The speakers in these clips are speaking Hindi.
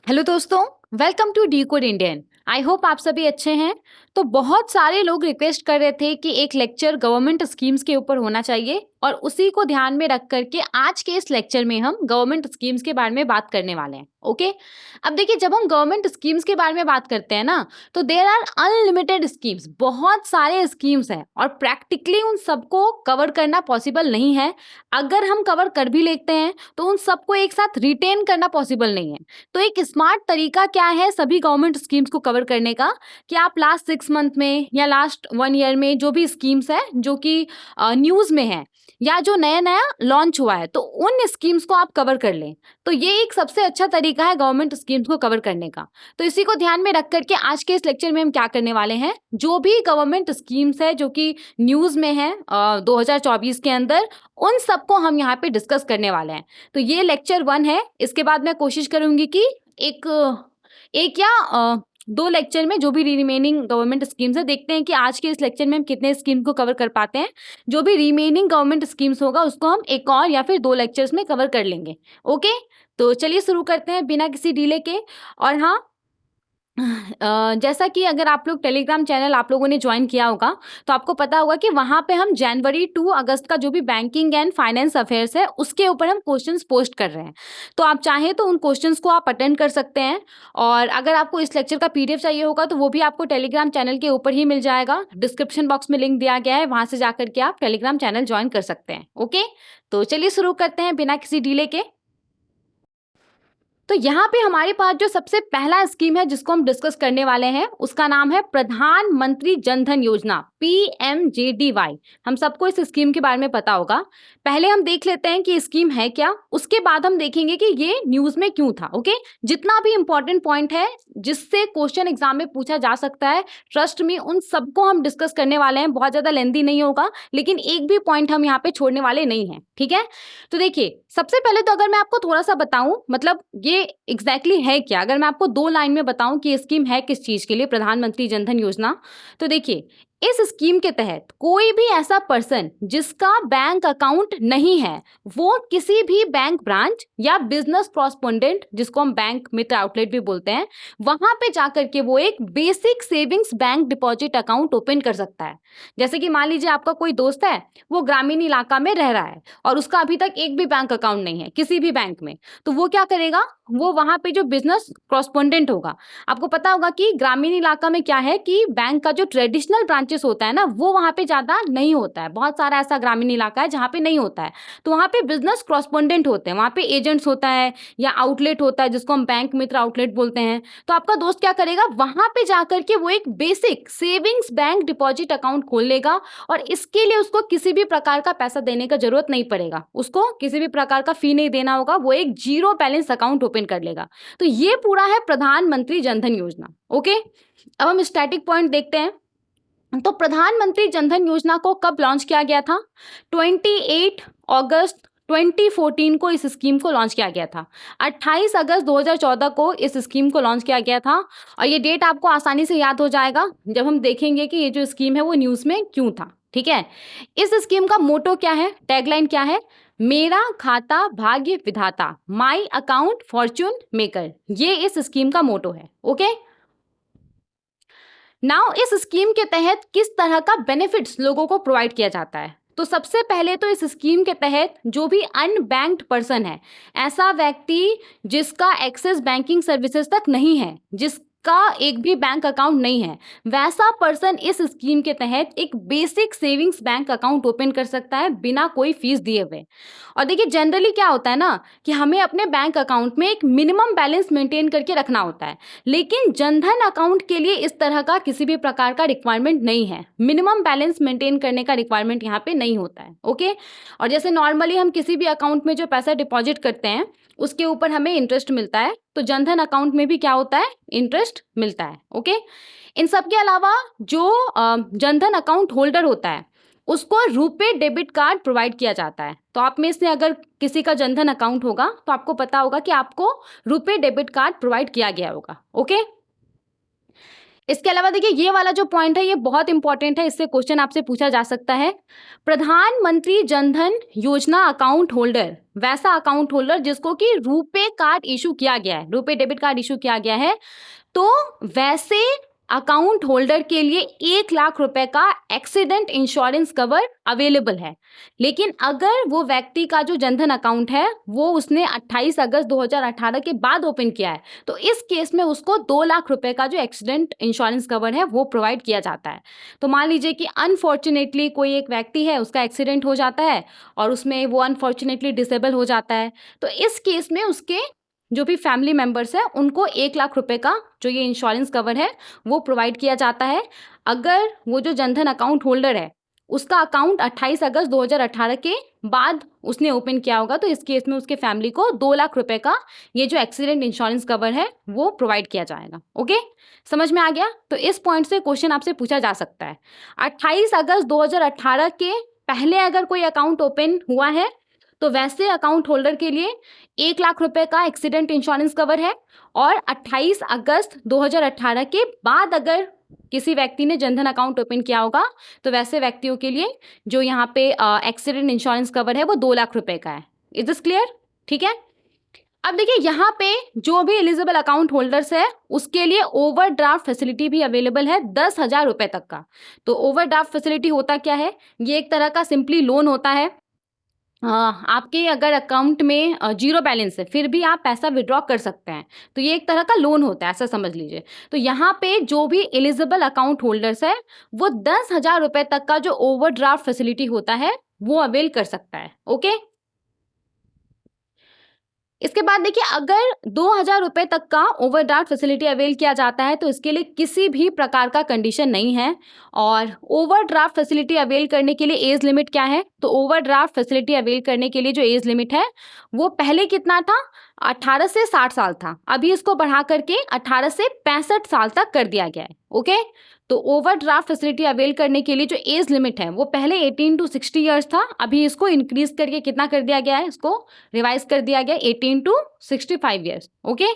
हेलो दोस्तों, welcome to the code Indian. I hope आप सभी अच्छे हैं। तो बहुत सारे लोग रिक्वेस्ट कर रहे थे कि एक लेक्चर गवर्नमेंट स्कीम्स के ऊपर होना चाहिए और उसी को ध्यान में रख करके आज के इस लेक्चर में हम गवर्नमेंट स्कीम्स के बारे में बात करने वाले हैं। ओके, अब देखिए, जब हम गवर्नमेंट स्कीम्स के बारे में बात करते हैं ना, तो देयर आर अनलिमिटेड स्कीम्स, बहुत सारे स्कीम्स हैं और प्रैक्टिकली उन सबको कवर करना पॉसिबल नहीं है। अगर हम कवर कर भी लेते हैं तो उन सबको एक साथ रिटेन करना पॉसिबल नहीं है। तो एक स्मार्ट तरीका क्या है सभी गवर्नमेंट स्कीम्स को कवर करने का, कि आप लास्ट 6 मंथ में या लास्ट 1 ईयर में जो भी स्कीम्स है जो कि न्यूज़ में है या जो नया नया लॉन्च हुआ है, तो उन स्कीम्स को आप कवर कर लें। तो ये एक सबसे अच्छा तरीका है गवर्नमेंट स्कीम्स को कवर करने का। तो इसी को ध्यान में रख करके आज के इस लेक्चर में हम क्या करने वाले हैं, जो भी गवर्नमेंट स्कीम्स है जो कि न्यूज़ में है 2024 के अंदर, उन सबको हम यहाँ पे डिस्कस करने वाले हैं। तो ये लेक्चर 1 है। इसके बाद मैं कोशिश करूंगी कि एक एक या 2 लेक्चर में जो भी रिमेनिंग गवर्नमेंट स्कीम्स है, देखते हैं कि आज के इस लेक्चर में हम कितने स्कीम को कवर कर पाते हैं। जो भी रिमेनिंग गवर्नमेंट स्कीम्स होगा उसको हम एक और या फिर 2 लेक्चर्स में कवर कर लेंगे। ओके, तो चलिए शुरू करते हैं बिना किसी डिले के। और हाँ, जैसा कि अगर आप लोग टेलीग्राम चैनल आप लोगों ने ज्वाइन किया होगा तो आपको पता होगा कि वहाँ पे हम जनवरी 2 अगस्त का जो भी बैंकिंग एंड फाइनेंस अफेयर्स है उसके ऊपर हम क्वेश्चंस पोस्ट कर रहे हैं। तो आप चाहें तो उन क्वेश्चंस को आप अटेंड कर सकते हैं। और अगर आपको इस लेक्चर का पीडीएफ चाहिए होगा तो वो भी आपको टेलीग्राम चैनल के ऊपर ही मिल जाएगा। डिस्क्रिप्शन बॉक्स में लिंक दिया गया है, वहाँ से जाकर के आप टेलीग्राम चैनल ज्वाइन कर सकते हैं। ओके, तो चलिए शुरू करते हैं बिना किसी डिले के। तो यहाँ पे हमारे पास जो सबसे पहला स्कीम है जिसको हम डिस्कस करने वाले हैं उसका नाम है प्रधानमंत्री जन धन योजना, PMJDY। हम सबको इस स्कीम के बारे में पता होगा। पहले हम देख लेते हैं कि स्कीम है क्या, उसके बाद हम देखेंगे कि ये न्यूज में क्यों था। ओके, जितना भी इंपॉर्टेंट पॉइंट है जिससे क्वेश्चन एग्जाम में पूछा जा सकता है, ट्रस्ट में उन सबको हम डिस्कस करने वाले हैं। बहुत ज्यादा लेंदी नहीं होगा, लेकिन एक भी पॉइंट हम यहाँ पे छोड़ने वाले नहीं है। ठीक है, तो देखिए, सबसे पहले तो अगर मैं आपको थोड़ा सा बताऊं, मतलब ये एग्जैक्टली है क्या, अगर मैं आपको 2 लाइन में बताऊं कि ये स्कीम है किस चीज के लिए, प्रधानमंत्री जन धन योजना। तो देखिए, इस स्कीम के तहत कोई भी ऐसा पर्सन जिसका बैंक अकाउंट नहीं है, वो किसी भी बैंक ब्रांच या बिजनेस कॉरस्पॉन्डेंट, जिसको हम बैंक मित्र आउटलेट भी बोलते हैं, वहां पे जाकर के वो एक basic savings bank deposit account open कर सकता है। जैसे कि मान लीजिए आपका कोई दोस्त है, वो ग्रामीण इलाका में रह रहा है और उसका अभी तक एक भी बैंक अकाउंट नहीं है किसी भी बैंक में, तो वो क्या करेगा, वो वहां पे जो बिजनेस कॉरस्पॉन्डेंट होगा, आपको पता होगा कि ग्रामीण इलाका में क्या है कि बैंक का जो ट्रेडिशनल ब्रांचेस होता है ना, वो वहां पे ज्यादा नहीं होता है। बहुत सारा ऐसा ग्रामीण इलाका है जहाँ पे नहीं होता है, तो वहां पे बिजनेस कॉरस्पॉन्डेंट होते हैं, वहां पे एजेंट्स होता है या आउटलेट होता है जिसको हम बैंक मित्र आउटलेट बोलते हैं। तो आपका दोस्त क्या करेगा, वहां पे जाकर के वो एक basic savings bank deposit account खोल लेगा और इसके लिए उसको किसी भी प्रकार का पैसा देने का जरूरत नहीं पड़ेगा, उसको किसी भी प्रकार का फी नहीं देना होगा, वो एक जीरो बैलेंस अकाउंट ओपन कर लेगा। तो ये पूरा है प्रधानमंत्री जनधन योजना। ओके, अब हम स्टैटिक पॉइंट देखते हैं। तो प्रधानमंत्री जनधन योजना को कब लॉन्च किया गया था? 28 अगस्त 2014 को इस स्कीम को लॉन्च किया गया था। 28 अगस्त 2014 को इस स्कीम को लॉन्च किया गया था और ये डेट आपको आसानी से याद हो जाएगा जब हम देखेंगे कि ये जो स्कीम है वो न्यूज़ में क्यों था। ठीक है, इस स्कीम का मोटो क्या है, टैगलाइन क्या है? मेरा खाता भाग्य विधाता, माई अकाउंट फॉर्च्यून मेकर। ये इस स्कीम का मोटो है। ओके, नाउ इस स्कीम के तहत किस तरह का बेनिफिट्स लोगों को प्रोवाइड किया जाता है? तो सबसे पहले तो इस स्कीम के तहत जो भी अनबैंक्ड पर्सन है, ऐसा व्यक्ति जिसका एक्सेस बैंकिंग सर्विसेज तक नहीं है, जिसका एक भी बैंक अकाउंट नहीं है, वैसा पर्सन इस स्कीम के तहत एक basic savings bank account open कर सकता है बिना कोई फीस दिए हुए। और देखिए, जनरली क्या होता है ना कि हमें अपने बैंक अकाउंट में एक मिनिमम बैलेंस मेंटेन करके रखना होता है, लेकिन जनधन अकाउंट के लिए इस तरह का किसी भी प्रकार का रिक्वायरमेंट नहीं है। मिनिमम बैलेंस मेंटेन करने का रिक्वायरमेंट यहाँ पे नहीं होता है। ओके, और जैसे नॉर्मली हम किसी भी अकाउंट में जो पैसा डिपॉजिट करते हैं उसके ऊपर हमें इंटरेस्ट मिलता है, तो जनधन अकाउंट में भी क्या होता है, इंटरेस्ट मिलता है। ओके, इन सब के अलावा जो जनधन अकाउंट होल्डर होता है उसको रुपे डेबिट कार्ड प्रोवाइड किया जाता है। तो आप में से अगर किसी का जनधन अकाउंट होगा तो आपको पता होगा कि आपको रुपे डेबिट कार्ड प्रोवाइड किया गया होगा। ओके, इसके अलावा देखिए ये वाला जो पॉइंट है ये बहुत इंपॉर्टेंट है, इससे क्वेश्चन आपसे पूछा जा सकता है। प्रधानमंत्री जनधन योजना अकाउंट होल्डर वैसा अकाउंट होल्डर जिसको कि रुपे कार्ड इशू किया गया है, रुपे डेबिट कार्ड इशू किया गया है, तो वैसे अकाउंट होल्डर के लिए 1 लाख रुपए का एक्सीडेंट इंश्योरेंस कवर अवेलेबल है। लेकिन अगर वो व्यक्ति का जो जनधन अकाउंट है वो उसने 28 अगस्त 2018 के बाद ओपन किया है, तो इस केस में उसको 2 लाख रुपए का जो एक्सीडेंट इंश्योरेंस कवर है वो प्रोवाइड किया जाता है। तो मान लीजिए कि अनफॉर्चुनेटली कोई एक व्यक्ति है, उसका एक्सीडेंट हो जाता है और उसमें वो अनफॉर्चुनेटली डिसेबल हो जाता है, तो इस केस में उसके जो भी फैमिली मेंबर्स हैं उनको 1 लाख रुपए का जो ये इंश्योरेंस कवर है वो प्रोवाइड किया जाता है। अगर वो जो जनधन अकाउंट होल्डर है उसका अकाउंट 28 अगस्त 2018 के बाद उसने ओपन किया होगा, तो इस केस में उसके फैमिली को 2 लाख रुपए का ये जो एक्सीडेंट इंश्योरेंस कवर है वो प्रोवाइड किया जाएगा। ओके, समझ में आ गया? तो इस पॉइंट से क्वेश्चन आपसे पूछा जा सकता है। 28 अगस्त 2018 के पहले अगर कोई अकाउंट ओपन हुआ है तो वैसे अकाउंट होल्डर के लिए 1 लाख रुपए का एक्सीडेंट इंश्योरेंस कवर है, और 28 अगस्त 2018 के बाद अगर किसी व्यक्ति ने जनधन अकाउंट ओपन किया होगा तो वैसे व्यक्तियों के लिए जो यहाँ पे एक्सीडेंट इंश्योरेंस कवर है वो 2 लाख रुपए का है। Is this clear? ठीक है। अब देखिए यहाँ पे जो भी एलिजिबल अकाउंट होल्डर्स है उसके लिए ओवरड्राफ्ट फैसिलिटी भी अवेलेबल है 10,000 रुपए तक का। तो ओवरड्राफ्ट फैसिलिटी होता क्या है? ये एक तरह का सिंपली लोन होता है। आपके अगर अकाउंट में जीरो बैलेंस है फिर भी आप पैसा विड्रॉ कर सकते हैं, तो ये एक तरह का लोन होता है, ऐसा समझ लीजिए। तो यहाँ पे जो भी एलिजिबल अकाउंट होल्डर्स है वो 10,000 रुपए तक का जो ओवरड्राफ्ट फैसिलिटी होता है वो अवेल कर सकता है। ओके, इसके बाद देखिए अगर 2,000 रुपए तक का ओवरड्राफ्ट फैसिलिटी अवेल किया जाता है तो इसके लिए किसी भी प्रकार का कंडीशन नहीं है। और ओवरड्राफ्ट फैसिलिटी अवेल करने के लिए एज लिमिट क्या है? तो ओवरड्राफ्ट फैसिलिटी अवेल करने के लिए जो एज लिमिट है वो पहले कितना था? 18 से 60 साल था, अभी इसको बढ़ा करके 18 से 65 साल तक कर दिया गया है। ओके, तो ओवरड्राफ्ट फैसिलिटी अवेल करने के लिए जो एज लिमिट है वो पहले 18 टू 60 ईयर्स था, अभी इसको इंक्रीज करके कितना कर दिया गया है? इसको रिवाइज कर दिया गया 18 टू 65 ईयर्स। ओके,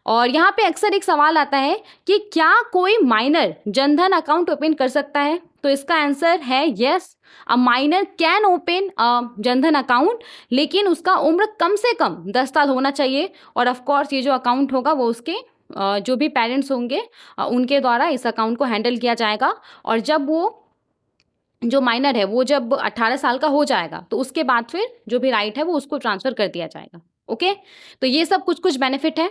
और यहाँ पे अक्सर एक सवाल आता है कि क्या कोई माइनर जनधन अकाउंट ओपन कर सकता है? तो इसका आंसर है yes, a minor can open Jan Dhan account, लेकिन उसका उम्र कम से कम 10 साल होना चाहिए। और ऑफ कोर्स ये जो अकाउंट होगा वो उसके जो भी पेरेंट्स होंगे उनके द्वारा इस अकाउंट को हैंडल किया जाएगा। और जब वो जो माइनर है वो जब 18 साल का हो जाएगा तो उसके बाद फिर जो भी राइट है वो उसको ट्रांसफर कर दिया जाएगा। ओके, तो ये सब कुछ कुछ बेनिफिट है।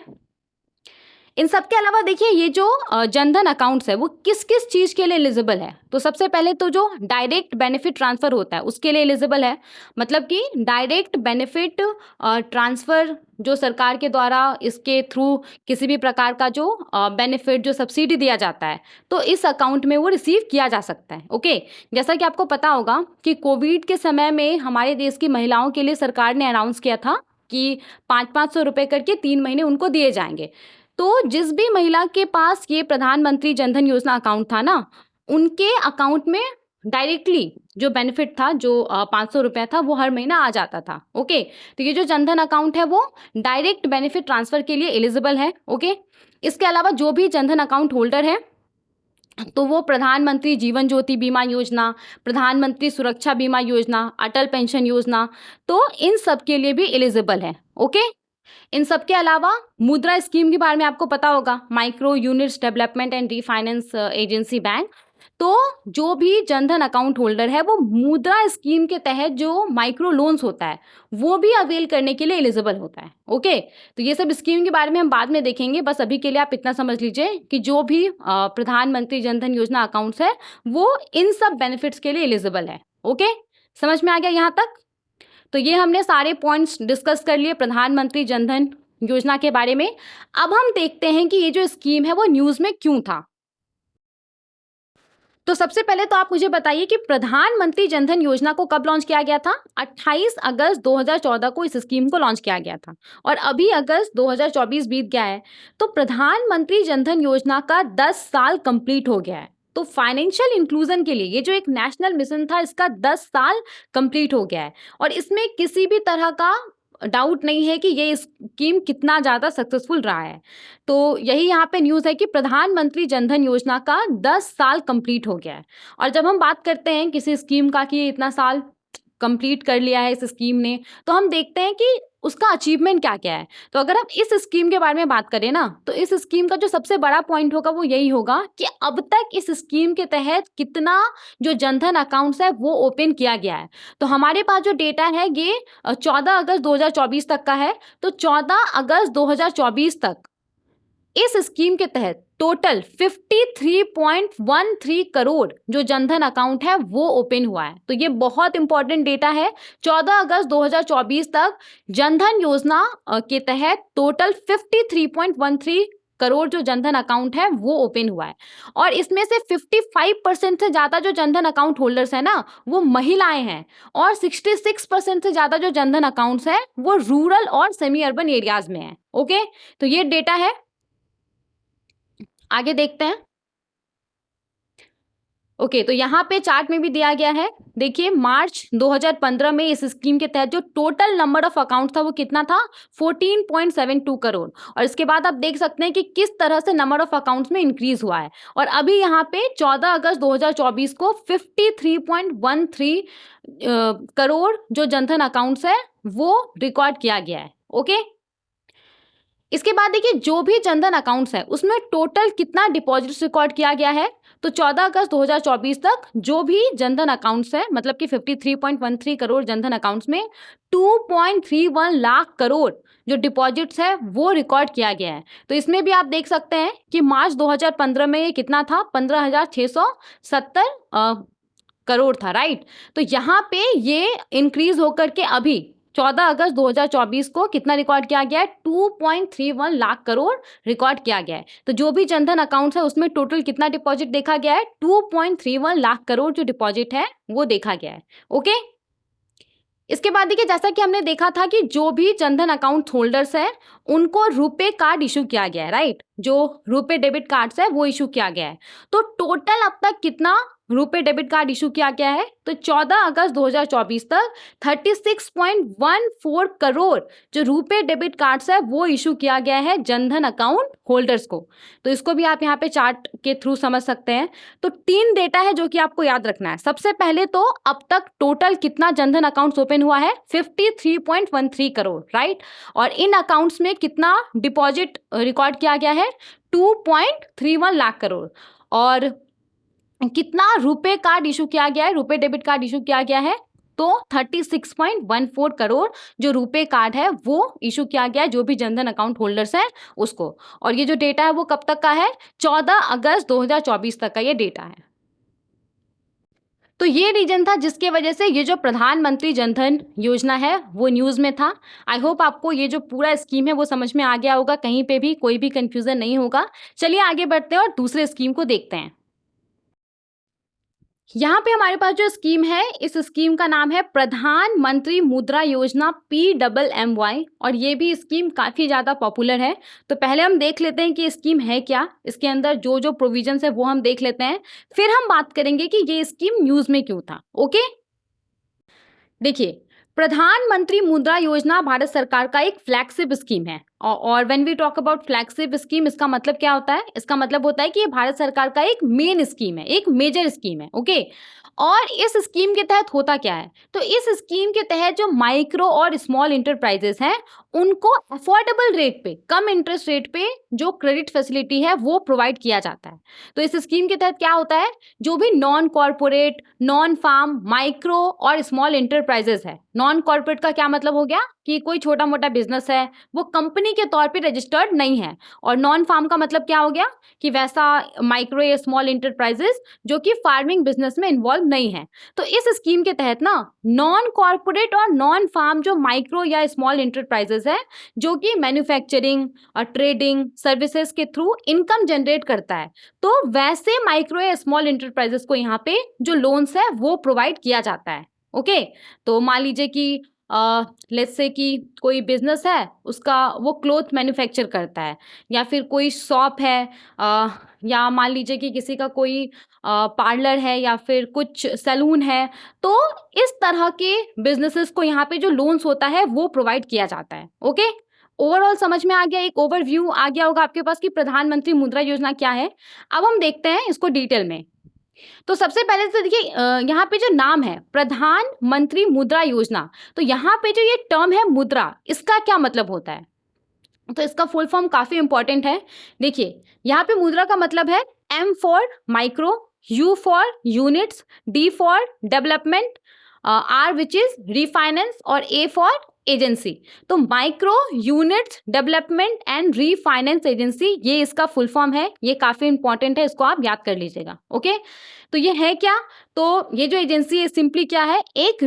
इन सब के अलावा देखिए ये जो जनधन अकाउंट्स है वो किस किस चीज़ के लिए एलिजिबल है? तो सबसे पहले तो जो डायरेक्ट बेनिफिट ट्रांसफ़र होता है उसके लिए एलिजिबल है। मतलब कि डायरेक्ट बेनिफिट ट्रांसफ़र जो सरकार के द्वारा इसके थ्रू किसी भी प्रकार का जो बेनिफिट जो सब्सिडी दिया जाता है तो इस अकाउंट में वो रिसीव किया जा सकता है। ओके, जैसा कि आपको पता होगा कि कोविड के समय में हमारे देश की महिलाओं के लिए सरकार ने अनाउंस किया था कि 500 रुपये करके 3 महीने उनको दिए जाएंगे। तो जिस भी महिला के पास ये प्रधानमंत्री जनधन योजना अकाउंट था ना, उनके अकाउंट में डायरेक्टली जो बेनिफिट था जो 500 रुपया था वो हर महीना आ जाता था। ओके, तो ये जो जनधन अकाउंट है वो डायरेक्ट बेनिफिट ट्रांसफ़र के लिए एलिजिबल है। ओके, इसके अलावा जो भी जनधन अकाउंट होल्डर है तो वो प्रधानमंत्री जीवन ज्योति बीमा योजना, प्रधानमंत्री सुरक्षा बीमा योजना, अटल पेंशन योजना, तो इन सब के लिए भी एलिजिबल है। ओके, इन सब के अलावा मुद्रा स्कीम के बारे में आपको पता होगा, micro units development and refinance agency bank. तो जो भी जनधन अकाउंट होल्डर है वो मुद्रा स्कीम के तहत जो माइक्रो लोन्स होता है वो भी अवेल करने के लिए एलिजिबल होता है। ओके, तो ये सब स्कीम के बारे में हम बाद में देखेंगे, बस अभी के लिए आप इतना समझ लीजिए कि जो भी प्रधानमंत्री जनधन योजना अकाउंट्स है वो इन सब बेनिफिट्स के लिए एलिजिबल है। ओके, समझ में आ गया यहाँ तक? तो ये हमने सारे पॉइंट्स डिस्कस कर लिए प्रधानमंत्री जनधन योजना के बारे में। अब हम देखते हैं कि ये जो स्कीम है वो न्यूज़ में क्यों था। तो सबसे पहले तो आप मुझे बताइए कि प्रधानमंत्री जनधन योजना को कब लॉन्च किया गया था? 28 अगस्त 2014 को इस स्कीम को लॉन्च किया गया था और अभी अगस्त 2024 बीत गया है, तो प्रधानमंत्री जनधन योजना का 10 साल कंप्लीट हो गया है। तो फाइनेंशियल इंक्लूजन के लिए ये जो एक नेशनल मिशन था इसका 10 साल कंप्लीट हो गया है और इसमें किसी भी तरह का डाउट नहीं है कि ये स्कीम कितना ज़्यादा सक्सेसफुल रहा है। तो यही यहाँ पे न्यूज़ है कि प्रधानमंत्री जनधन योजना का 10 साल कंप्लीट हो गया है। और जब हम बात करते हैं किसी स्कीम का कि ये इतना साल कंप्लीट कर लिया है इस स्कीम ने, तो हम देखते हैं कि उसका अचीवमेंट क्या-क्या है। तो अगर हम इस स्कीम के बारे में बात करें ना, तो इस स्कीम का जो सबसे बड़ा पॉइंट होगा वो यही होगा कि अब तक इस स्कीम के तहत कितना जो जनधन अकाउंट्स है वो ओपन किया गया है। तो हमारे पास जो डेटा है ये 14 अगस्त 2024 तक का है। तो 14 अगस्त 2024 तक इस स्कीम के तहत टोटल 53.13 करोड़ जो जनधन अकाउंट है वो ओपन हुआ है। तो ये बहुत इंपॉर्टेंट डेटा है। 14 अगस्त 2024 तक जनधन योजना के तहत टोटल 53.13 करोड़ जो जनधन अकाउंट है वो ओपन हुआ है। और इसमें से 55% से ज़्यादा जो जनधन अकाउंट होल्डर्स हैं ना, वो महिलाएं हैं। और 66% से ज़्यादा जो जनधन अकाउंट्स हैं वो रूरल और सेमी अर्बन एरियाज में है। ओके, तो ये डेटा है। आगे देखते हैं। ओके, तो यहाँ पे चार्ट में भी दिया गया है। देखिए, मार्च 2015 में इस स्कीम के तहत जो टोटल नंबर ऑफ अकाउंट था वो कितना था, 14.72 करोड़। और इसके बाद आप देख सकते हैं कि किस तरह से नंबर ऑफ अकाउंट्स में इंक्रीज हुआ है। और अभी यहाँ पे 14 अगस्त 2024 को 53.13 करोड़ जो जनधन अकाउंट्स है वो रिकॉर्ड किया गया है। ओके, इसके बाद देखिए, जो भी जनधन अकाउंट्स है उसमें टोटल कितना डिपॉजिट्स रिकॉर्ड किया गया है। तो 14 अगस्त 2024 तक जो भी जनधन अकाउंट्स है, मतलब कि 53.13 करोड़ जनधन अकाउंट्स में 2.31 लाख करोड़ जो डिपॉजिट्स है वो रिकॉर्ड किया गया है। तो इसमें भी आप देख सकते हैं कि मार्च 2015 में ये कितना था, 15,670 करोड़ था, राइट। तो यहाँ पे ये इंक्रीज होकर के अभी 14 अगस्त 2024 को कितना रिकॉर्ड किया गया है, 2.31 लाख करोड़ रिकॉर्ड किया गया है। तो जो भी जनधन अकाउंट्स है उसमें टोटल कितना डिपॉजिट देखा गया है, 2.31 लाख करोड़ जो डिपॉजिट है वो देखा गया है। ओके, इसके बाद देखिए, जैसा कि हमने देखा था कि जो भी जनधन अकाउंट होल्डर्स हैं उनको रुपे कार्ड इशू किया गया है, राइट। जो रुपे डेबिट कार्ड्स है वो इशू किया गया है। तो टोटल अब तक कितना रुपे डेबिट कार्ड इशू किया गया है, तो 14 अगस्त 2024 तक 36.14 करोड़ जो रुपे डेबिट कार्ड्स है वो इशू किया गया है जनधन अकाउंट होल्डर्स को। तो इसको भी आप यहाँ पे चार्ट के थ्रू समझ सकते हैं। तो 3 डेटा है जो कि आपको याद रखना है। सबसे पहले तो अब तक टोटल कितना जनधन अकाउंट्स ओपन हुआ है, 53.13 करोड़, राइट। और इन अकाउंट्स में कितना डिपॉजिट रिकॉर्ड किया गया है, 2.31 लाख करोड़। और कितना रुपे कार्ड इशू किया गया है, रुपे डेबिट कार्ड इशू किया गया है, तो 36.14 करोड़ जो रुपे कार्ड है वो इशू किया गया है जो भी जनधन अकाउंट होल्डर्स हैं उसको। और ये जो डेटा है वो कब तक का है, 14 अगस्त 2024 तक का ये डेटा है। तो ये रीजन था जिसके वजह से ये जो प्रधानमंत्री जनधन योजना है वो न्यूज़ में था। आई होप आपको ये जो पूरा स्कीम है वो समझ में आ गया होगा, कहीं पे भी कोई भी कंफ्यूजन नहीं होगा। चलिए आगे बढ़ते हैं और दूसरे स्कीम को देखते हैं। यहाँ पे हमारे पास जो स्कीम है, इस स्कीम का नाम है प्रधानमंत्री मुद्रा योजना PMMY, और ये भी स्कीम काफ़ी ज़्यादा पॉपुलर है। तो पहले हम देख लेते हैं कि स्कीम है क्या, इसके अंदर जो जो प्रोविजंस है वो हम देख लेते हैं, फिर हम बात करेंगे कि ये स्कीम न्यूज़ में क्यों था। ओके, देखिए, प्रधानमंत्री मुद्रा योजना भारत सरकार का एक फ्लैगशिप स्कीम है। और when we talk about flagship scheme, इसका मतलब क्या होता है, इसका मतलब होता है कि ये भारत सरकार का एक मेन स्कीम है, एक मेजर स्कीम है। ओके, और इस स्कीम के तहत होता क्या है, तो इस स्कीम के तहत जो माइक्रो और स्मॉल इंटरप्राइजेस हैं उनको अफोर्डेबल रेट पे, कम इंटरेस्ट रेट पे जो क्रेडिट फैसिलिटी है वो प्रोवाइड किया जाता है। तो इस स्कीम के तहत क्या होता है, जो भी non corporate, non farm, micro और स्मॉल इंटरप्राइजेस है। नॉन कॉर्पोरेट का क्या मतलब हो गया कि कोई छोटा मोटा बिजनेस है वो कंपनी के तौर पे रजिस्टर्ड नहीं है। और नॉन फार्म का मतलब क्या हो गया कि वैसा माइक्रो या स्मॉल इंटरप्राइजेस जो कि फार्मिंग बिजनेस में इन्वॉल्व नहीं है। तो इस स्कीम के तहत ना नॉन कॉर्पोरेट और नॉन फार्म जो माइक्रो या स्मॉल इंटरप्राइजेस है जो कि मैन्युफैक्चरिंग और ट्रेडिंग सर्विसेज के थ्रू इनकम जनरेट करता है, तो वैसे माइक्रो या स्मॉल इंटरप्राइजेस को यहाँ पे जो लोन्स है वो प्रोवाइड किया जाता है। ओके, तो मान लीजिए कि लेट्स से कि कोई बिजनेस है, उसका वो क्लोथ मैन्युफैक्चर करता है, या फिर कोई शॉप है, या मान लीजिए कि किसी का कोई पार्लर है या फिर कुछ सैलून है। तो इस तरह के बिजनेसेस को यहाँ पे जो लोन्स होता है वो प्रोवाइड किया जाता है। ओके, ओवरऑल समझ में आ गया, एक ओवरव्यू आ गया होगा आपके पास कि प्रधानमंत्री मुद्रा योजना क्या है। अब हम देखते हैं इसको डिटेल में। तो सबसे पहले तो देखिए, यहाँ पे जो नाम है प्रधानमंत्री मुद्रा योजना, तो यहाँ पे जो ये टर्म है मुद्रा, इसका क्या मतलब होता है? तो इसका फुल फॉर्म काफी इंपॉर्टेंट है। देखिए, यहाँ पे मुद्रा का मतलब है M for micro, U for units, D for development, R which is refinance और A फॉर एजेंसी। तो micro units development and refinance agency, ये इसका फुल फॉर्म है। ये काफी इंपॉर्टेंट है, इसको आप याद कर लीजिएगा। ओके, तो ये है क्या? तो ये जो एजेंसी है सिंपली क्या है, एक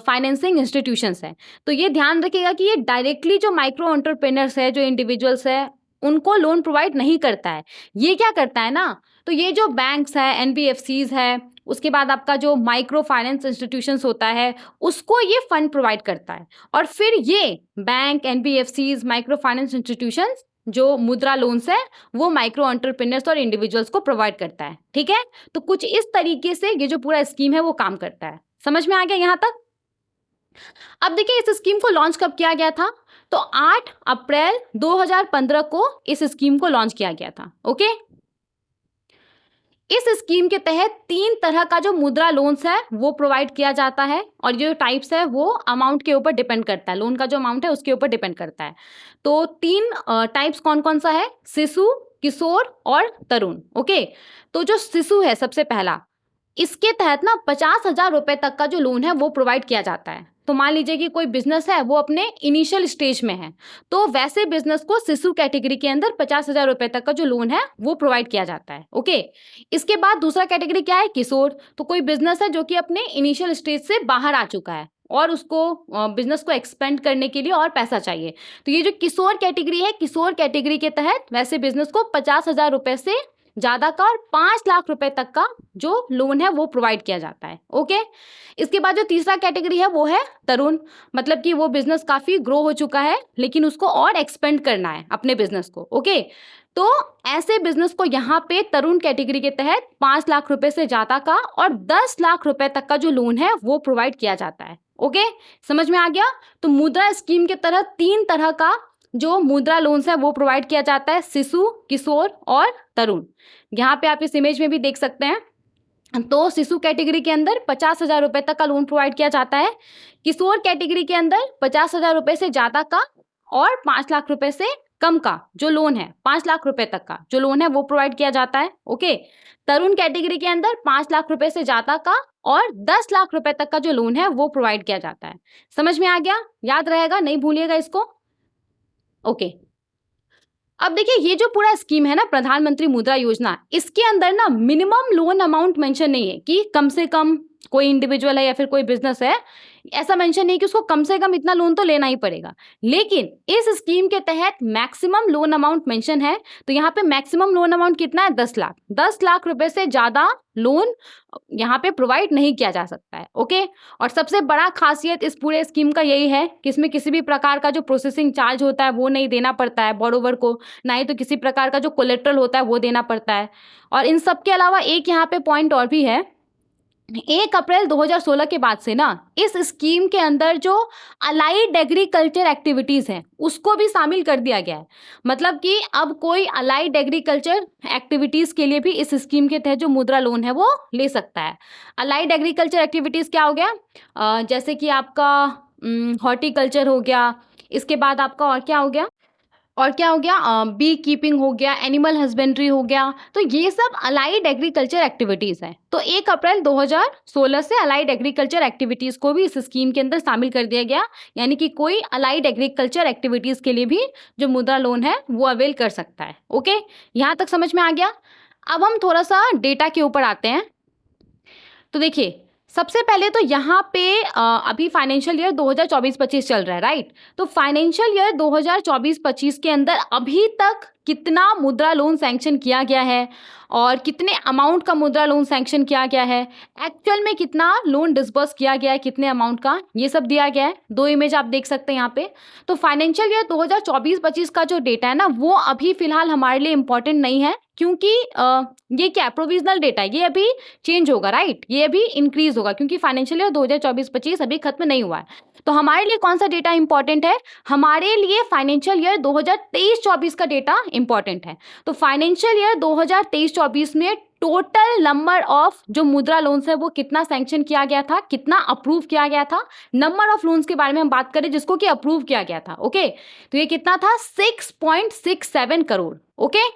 फाइनेंसिंग इंस्टीट्यूशंस है। तो ये ध्यान रखिएगा कि ये डायरेक्टली जो माइक्रो एंटरप्रेन्योर्स है, जो इंडिविजुअल्स है, उनको लोन प्रोवाइड नहीं करता है। ये क्या करता है ना, तो ये जो बैंक्स है, एनबीएफसीज है, उसके बाद आपका जो माइक्रो फाइनेंस इंस्टीट्यूशंस होता है, उसको ये फंड प्रोवाइड करता है। और फिर ये bank, NBFCs, micro finance institutions जो मुद्रा लोन्स है वो माइक्रो एंटरप्रेन्योर्स और इंडिविजुअल्स को प्रोवाइड करता है। ठीक है, तो कुछ इस तरीके से ये जो पूरा स्कीम है वो काम करता है। समझ में आ गया यहाँ तक? अब देखिए, इस स्कीम को लॉन्च कब किया गया था? तो 8 अप्रैल 2015 को इस स्कीम को लॉन्च किया गया था। ओके, इस स्कीम के तहत 3 तरह का जो मुद्रा लोन्स है वो प्रोवाइड किया जाता है, और जो टाइप्स है वो अमाउंट के ऊपर डिपेंड करता है, लोन का जो अमाउंट है उसके ऊपर डिपेंड करता है। तो 3 टाइप्स कौन कौन सा है? शिशु, किशोर और तरुण। ओके, तो जो शिशु है सबसे पहला, इसके तहत ना 50,000 रुपए तक का जो लोन है वो प्रोवाइड किया जाता है। तो मान लीजिए कि कोई बिजनेस है, वो अपने इनिशियल स्टेज में है, तो वैसे बिजनेस को शिशु कैटेगरी के अंदर 50,000 रुपए तक का जो लोन है वो प्रोवाइड किया जाता है। ओके, इसके बाद दूसरा कैटेगरी क्या है? किशोर। तो कोई बिजनेस है जो कि अपने इनिशियल स्टेज से बाहर आ चुका है और उसको बिजनेस को एक्सपेंड करने के लिए और पैसा चाहिए। तो ये जो किशोर कैटेगरी है, किशोर कैटेगरी के तहत वैसे बिजनेस को 50,000 रुपए से ज्यादा का और 5 लाख रुपए तक का जो लोन है वो प्रोवाइड किया जाता है। ओके, इसके बाद जो तीसरा कैटेगरी है वो है तरुण। मतलब कि वो बिजनेस काफी ग्रो हो चुका है, लेकिन उसको और एक्सपेंड करना है अपने बिजनेस को। ओके, तो ऐसे बिजनेस को यहाँ पे तरुण कैटेगरी के तहत 5 लाख रुपए से ज्यादा का और 10 लाख रुपए तक का जो लोन है वो प्रोवाइड किया जाता है। ओके, समझ में आ गया? तो मुद्रा स्कीम के तहत 3 तरह का जो मुद्रा लोन्स है वो प्रोवाइड किया जाता है, शिशु, किशोर और तरुण। यहाँ पे आप इस इमेज में भी देख सकते हैं। तो शिशु कैटेगरी के अंदर 50,000 रुपए तक का लोन प्रोवाइड किया जाता है, किशोर कैटेगरी के अंदर 50,000 रुपए से ज्यादा का और 5 लाख रुपए से कम का जो लोन है, 5 लाख रुपए तक का जो लोन है वो प्रोवाइड किया जाता है। ओके, तरुण कैटेगरी के अंदर 5 लाख रुपए से ज्यादा का और 10 लाख रुपए तक का जो लोन है वो प्रोवाइड किया जाता है। समझ में आ गया? याद रहेगा, नहीं भूलिएगा इसको। ओके, अब देखिए, ये जो पूरा स्कीम है ना प्रधानमंत्री मुद्रा योजना, इसके अंदर ना मिनिमम लोन अमाउंट मेंशन नहीं है कि कम से कम कोई इंडिविजुअल है या फिर कोई बिजनेस है, ऐसा मेंशन नहीं कि उसको कम से कम इतना लोन तो लेना ही पड़ेगा। लेकिन इस स्कीम के तहत मैक्सिमम लोन अमाउंट मेंशन है। तो यहाँ पे मैक्सिमम लोन अमाउंट कितना है? 10 लाख। 10 लाख रुपए से ज्यादा लोन यहाँ पे प्रोवाइड नहीं किया जा सकता है। ओके, और सबसे बड़ा खासियत इस पूरे स्कीम का यही है कि इसमें किसी भी प्रकार का जो प्रोसेसिंग चार्ज होता है वो नहीं देना पड़ता है बोरोवर को, ना ही तो किसी प्रकार का जो कोलेट्रल होता है वो देना पड़ता है। और इन सब के अलावा एक यहाँ पे पॉइंट और भी है, 1 अप्रैल 2016 के बाद से ना इस स्कीम के अंदर जो अलाइड एग्रीकल्चर एक्टिविटीज हैं उसको भी शामिल कर दिया गया है। मतलब कि अब कोई अलाइड एग्रीकल्चर एक्टिविटीज के लिए भी इस स्कीम के तहत जो मुद्रा लोन है वो ले सकता है। अलाइड एग्रीकल्चर एक्टिविटीज क्या हो गया? जैसे कि आपका हॉर्टिकल्चर हो गया, इसके बाद आपका और क्या हो गया? बी कीपिंग हो गया, एनिमल हस्बेंड्री हो गया। तो ये सब अलाइड एग्रीकल्चर एक्टिविटीज हैं। तो 1 अप्रैल 2016 से अलाइड एग्रीकल्चर एक्टिविटीज को भी इस स्कीम के अंदर शामिल कर दिया गया, यानी कि कोई अलाइड एग्रीकल्चर एक्टिविटीज के लिए भी जो मुद्रा लोन है वो अवेल कर सकता है। ओके, यहाँ तक समझ में आ गया? अब हम थोड़ा सा डेटा के ऊपर आते हैं। तो देखिए, सबसे पहले तो यहाँ पे अभी फाइनेंशियल ईयर 2024-25 चल रहा है, राइट? तो फाइनेंशियल ईयर 2024-25 के अंदर अभी तक कितना मुद्रा लोन सैंक्शन किया गया है और कितने अमाउंट का मुद्रा लोन सैंक्शन किया गया है, एक्चुअल में कितना लोन डिसबर्स किया गया है, कितने अमाउंट का, ये सब दिया गया है। 2 इमेज आप देख सकते हैं यहाँ पे। तो फाइनेंशियल ईयर 2024-25 का जो डेटा है ना, वो अभी फिलहाल हमारे लिए इम्पोर्टेंट नहीं है, क्योंकि ये क्या है, प्रोविजनल डेटा है, ये अभी चेंज होगा, राइट? ये अभी इंक्रीज होगा, क्योंकि फाइनेंशियल ईयर 2024-25 अभी खत्म नहीं हुआ है। तो हमारे लिए कौन सा डेटा इंपॉर्टेंट है? हमारे लिए फाइनेंशियल ईयर 2023-24 का डेटा इंपॉर्टेंट है। तो फाइनेंशियल ईयर 2023-24 में टोटल नंबर ऑफ जो मुद्रा लोन्स है वो कितना सैंक्शन किया गया था, कितना अप्रूव किया गया था। नंबर ऑफ लोन्स के बारे में हम बात करें जिसको कि अप्रूव किया गया था, ओके? तो ये कितना था? 6.67 करोड़, ओके?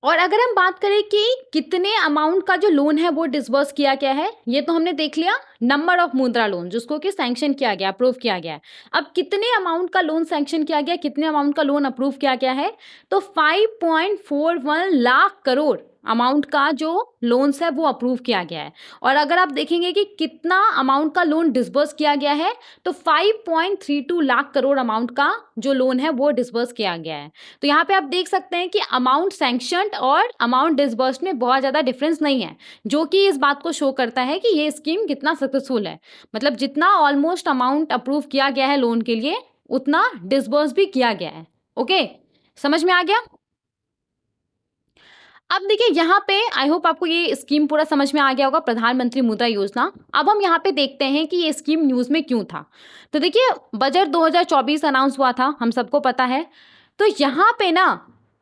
और अगर हम बात करें कि कितने अमाउंट का जो लोन है वो डिसबर्स किया गया है, ये तो हमने देख लिया, नंबर ऑफ मुद्रा लोन जिसको कि सैंक्शन किया गया, अप्रूव किया गया है। अब कितने अमाउंट का लोन सैंक्शन किया गया, कितने अमाउंट का लोन अप्रूव किया गया है? तो 5.41 लाख करोड़ अमाउंट का जो लोन्स है वो अप्रूव किया गया है। और अगर आप देखेंगे कि कितना अमाउंट का लोन डिसबर्स किया गया है, तो 5.32 लाख करोड़ अमाउंट का जो लोन है वो डिसबर्स किया गया है। तो यहाँ पे आप देख सकते हैं कि अमाउंट सैंक्शनड और अमाउंट डिसबर्स्ड में बहुत ज़्यादा डिफरेंस नहीं है, जो कि इस बात को शो करता है कि ये स्कीम कितना सक्सेसफुल है। मतलब जितना ऑलमोस्ट अमाउंट अप्रूव किया गया है लोन के लिए, उतना डिसबर्स भी किया गया है। ओके, समझ में आ गया? अब देखिए यहाँ पे आई होप आपको ये स्कीम पूरा समझ में आ गया होगा, प्रधानमंत्री मुद्रा योजना। अब हम यहाँ पे देखते हैं कि ये स्कीम न्यूज़ में क्यों था। तो देखिए, बजट 2024 अनाउंस हुआ था, हम सबको पता है। तो यहाँ पे ना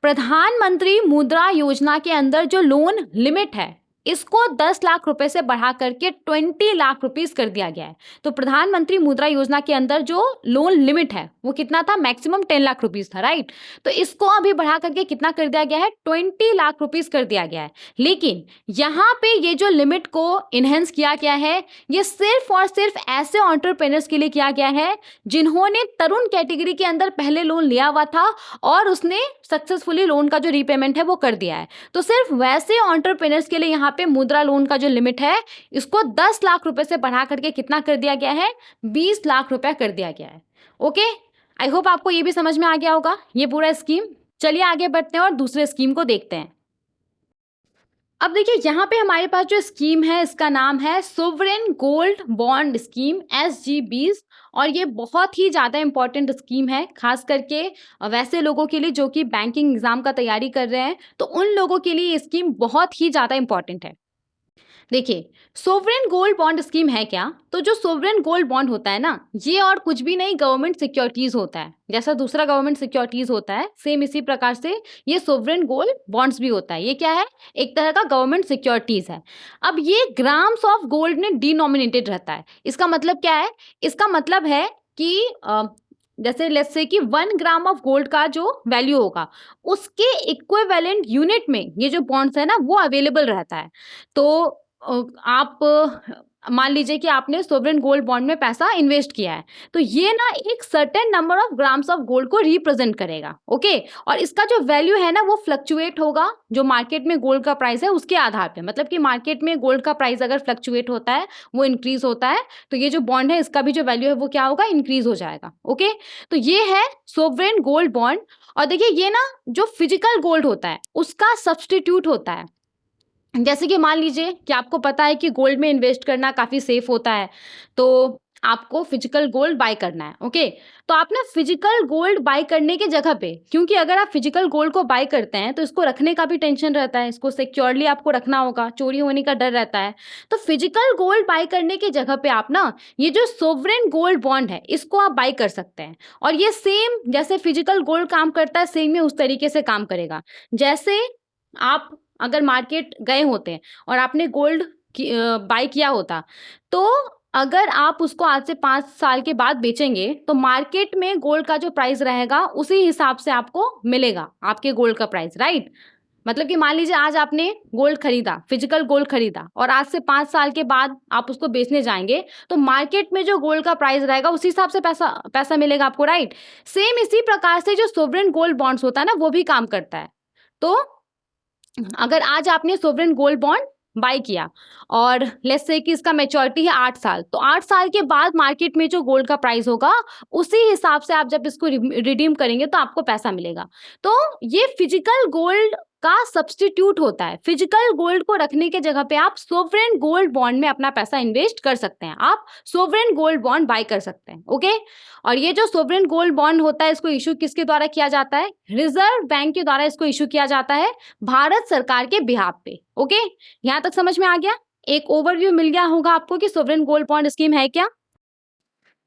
प्रधानमंत्री मुद्रा योजना के अंदर जो लोन लिमिट है, इसको 10 लाख रुपए से बढ़ा करके 20 लाख रुपीस कर दिया गया है। तो प्रधानमंत्री मुद्रा योजना के अंदर जो लोन लिमिट है वो कितना था? मैक्सिमम 10 लाख रुपीस था, राइट? तो इसको अभी बढ़ा करके कितना कर दिया गया है? 20 लाख रुपीस कर दिया गया है। लेकिन यहाँ पे ये जो लिमिट को इनहेंस किया गया है, ये सिर्फ और सिर्फ ऐसे एंटरप्रेन्योर्स के लिए किया गया है जिन्होंने तरुण कैटेगरी के अंदर पहले लोन लिया हुआ था और उसने सक्सेसफुली लोन का जो रीपेमेंट है वो कर दिया है। तो सिर्फ वैसे एंटरप्रेन्योर्स के लिए यहाँ पे मुद्रा लोन का जो लिमिट है, इसको 10 लाख रुपए से बढ़ा करके कितना कर दिया गया है? 20 लाख रुपया कर दिया गया है। ओके, आई होप आपको ये भी समझ में आ गया होगा ये पूरा स्कीम। चलिए आगे बढ़ते हैं और दूसरे स्कीम को देखते हैं। अब देखिए यहाँ पे हमारे पास जो स्कीम है, इसका नाम है sovereign gold bond scheme, SGBs। और ये बहुत ही ज़्यादा इंपॉर्टेंट स्कीम है, खास करके वैसे लोगों के लिए जो कि बैंकिंग एग्जाम का तैयारी कर रहे हैं, तो उन लोगों के लिए ये स्कीम बहुत ही ज़्यादा इंपॉर्टेंट है। देखिए, सोवरेन गोल्ड बॉन्ड स्कीम है क्या? तो जो सोवरेन गोल्ड बॉन्ड होता है ना, ये और कुछ भी नहीं, गवर्नमेंट सिक्योरिटीज होता है। जैसा दूसरा गवर्नमेंट सिक्योरिटीज होता है, सेम इसी प्रकार से ये सोवरेन गोल्ड बॉन्ड्स भी होता है। ये क्या है? एक तरह का गवर्नमेंट सिक्योरिटीज है। अब ये ग्राम्स ऑफ गोल्ड में डिनोमिनेटेड रहता है। इसका मतलब क्या है? इसका मतलब है कि जैसे लेट्स से कि 1 ग्राम ऑफ गोल्ड का जो वैल्यू होगा, उसके इक्विवेलेंट यूनिट में ये जो बॉन्ड्स है ना वो अवेलेबल रहता है। तो आप मान लीजिए कि आपने सोवरेन गोल्ड बॉन्ड में पैसा इन्वेस्ट किया है, तो ये ना एक certain number of grams of gold को रिप्रेजेंट करेगा, ओके? और इसका जो वैल्यू है ना वो फ्लक्चुएट होगा जो मार्केट में गोल्ड का प्राइस है उसके आधार पे। मतलब कि मार्केट में गोल्ड का प्राइस अगर फ्लक्चुएट होता है, वो इंक्रीज होता है, तो ये जो बॉन्ड है इसका भी जो वैल्यू है वो क्या होगा? इंक्रीज हो जाएगा, ओके? तो ये है सोवरेन गोल्ड बॉन्ड। और देखिए ये ना जो फिजिकल गोल्ड होता है उसका सब्सटीट्यूट होता है। जैसे कि मान लीजिए कि आपको पता है कि गोल्ड में इन्वेस्ट करना काफ़ी सेफ होता है, तो आपको फिजिकल गोल्ड बाय करना है, ओके? तो आप ना फिजिकल गोल्ड बाय करने की जगह पे, क्योंकि अगर आप फिजिकल गोल्ड को बाय करते हैं तो इसको रखने का भी टेंशन रहता है, इसको सिक्योरली आपको रखना होगा, चोरी होने का डर रहता है। तो फिजिकल गोल्ड बाय करने की जगह पे आप ना ये जो सोवरेन गोल्ड बॉन्ड है इसको आप बाय कर सकते हैं। और ये सेम जैसे फिजिकल गोल्ड काम करता है, सेम ये उस तरीके से काम करेगा। जैसे आप अगर मार्केट गए होते हैं और आपने गोल्ड बाय किया होता, तो अगर आप उसको आज से 5 साल के बाद बेचेंगे तो मार्केट में गोल्ड का जो प्राइस रहेगा उसी हिसाब से आपको मिलेगा आपके गोल्ड का प्राइस, राइट? मतलब कि मान लीजिए आज आपने गोल्ड खरीदा, फिजिकल गोल्ड खरीदा, और आज से 5 साल के बाद आप उसको बेचने जाएंगे तो मार्केट में जो गोल्ड का प्राइस रहेगा उसी हिसाब से पैसा मिलेगा आपको, राइट? सेम इसी प्रकार से जो सोवरेन गोल्ड बॉन्ड्स होता है ना वो भी काम करता है। तो अगर आज आपने सोवरेन गोल्ड बॉन्ड बाय किया और लेट्स से कि इसका मैच्योरिटी है 8 साल, तो 8 साल के बाद मार्केट में जो गोल्ड का प्राइस होगा उसी हिसाब से आप जब इसको रिडीम करेंगे तो आपको पैसा मिलेगा। तो ये फिजिकल गोल्ड का सब्स्टिट्यूट होता है। फिजिकल गोल्ड को रखने के जगह पे आप सोवरेन गोल्ड बॉन्ड में अपना पैसा इन्वेस्ट कर सकते हैं, आप सोवरेन गोल्ड बॉन्ड बाय कर सकते हैं। ओके, और ये जो सोवरेन गोल्ड बॉन्ड होता है इसको इशू किसके द्वारा किया जाता है? रिजर्व बैंक के द्वारा इसको इशू किया जाता है, भारत सरकार के बिहाफ पे। ओके, यहाँ तक समझ में आ गया? एक ओवरव्यू मिल गया होगा आपको कि सोवरेन गोल्ड बॉन्ड स्कीम है क्या।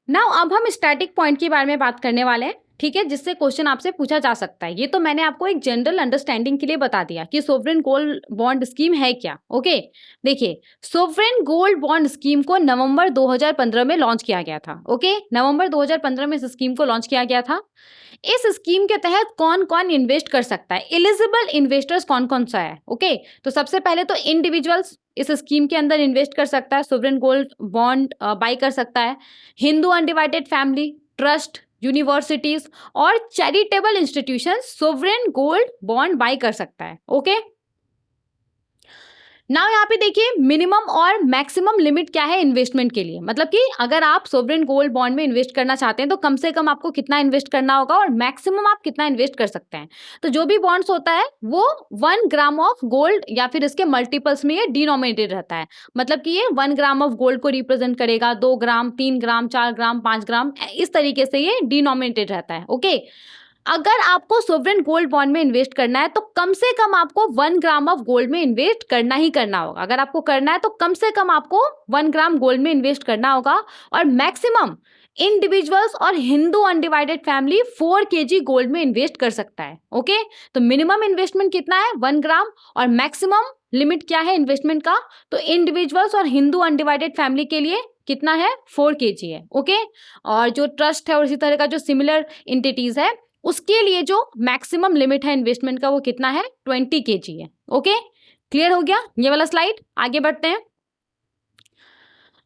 नाउ अब हम स्टैटिक पॉइंट के बारे में बात करने वाले हैं, ठीक है, जिससे क्वेश्चन आपसे पूछा जा सकता है। ये तो मैंने आपको एक जनरल अंडरस्टैंडिंग के लिए बता दिया कि सोवरेन गोल्ड बॉन्ड स्कीम है क्या। ओके, देखिए सोवरेन गोल्ड बॉन्ड स्कीम को नवंबर 2015 में लॉन्च किया गया था। ओके, नवंबर 2015 में इस स्कीम को लॉन्च किया गया था। इस स्कीम के तहत कौन कौन इन्वेस्ट कर सकता है, एलिजिबल इन्वेस्टर्स कौन कौन सा है। ओके, तो सबसे पहले तो इंडिविजुअल्स इस स्कीम के अंदर इन्वेस्ट कर सकता है, सोवरेन गोल्ड बॉन्ड बाय कर सकता है। Hindu undivided family, trust, universities और charitable institution sovereign gold bond buy कर सकता है। ओके, नाउ यहाँ पे देखिए मिनिमम और मैक्सिमम लिमिट क्या है इन्वेस्टमेंट के लिए, मतलब कि अगर आप सोवरेन गोल्ड बॉन्ड में इन्वेस्ट करना चाहते हैं तो कम से कम आपको कितना इन्वेस्ट करना होगा और मैक्सिमम आप कितना इन्वेस्ट कर सकते हैं। तो जो भी बॉन्ड्स होता है वो 1 ग्राम ऑफ गोल्ड या फिर इसके मल्टीपल्स में ये डिनोमिनेटेड रहता है, मतलब कि ये 1 ग्राम ऑफ गोल्ड को रिप्रेजेंट करेगा, 2 ग्राम, 3 ग्राम, 4 ग्राम, 5 ग्राम, इस तरीके से ये डिनोमिनेटेड रहता है। ओके, अगर आपको सोवरेन गोल्ड बॉन्ड में इन्वेस्ट करना है तो कम से कम आपको 1 ग्राम ऑफ गोल्ड में इन्वेस्ट करना ही करना होगा। अगर आपको करना है तो कम से कम आपको 1 ग्राम गोल्ड में इन्वेस्ट करना होगा और मैक्सिमम इंडिविजुअल्स और Hindu undivided family 4 KG gold में इन्वेस्ट कर सकता है। ओके, तो मिनिमम इन्वेस्टमेंट कितना है? 1 ग्राम, और मैक्सिमम लिमिट क्या है इन्वेस्टमेंट का? तो इंडिविजुअल्स और हिंदू अनडिवाइडेड फैमिली के लिए कितना है? 4 केजी है। ओके, और जो ट्रस्ट है और इसी तरह का जो सिमिलर एंटिटीज है उसके लिए जो मैक्सिमम लिमिट है इन्वेस्टमेंट का वो कितना है? 20 केजी है। ओके, क्लियर हो गया ये वाला स्लाइड? आगे बढ़ते हैं।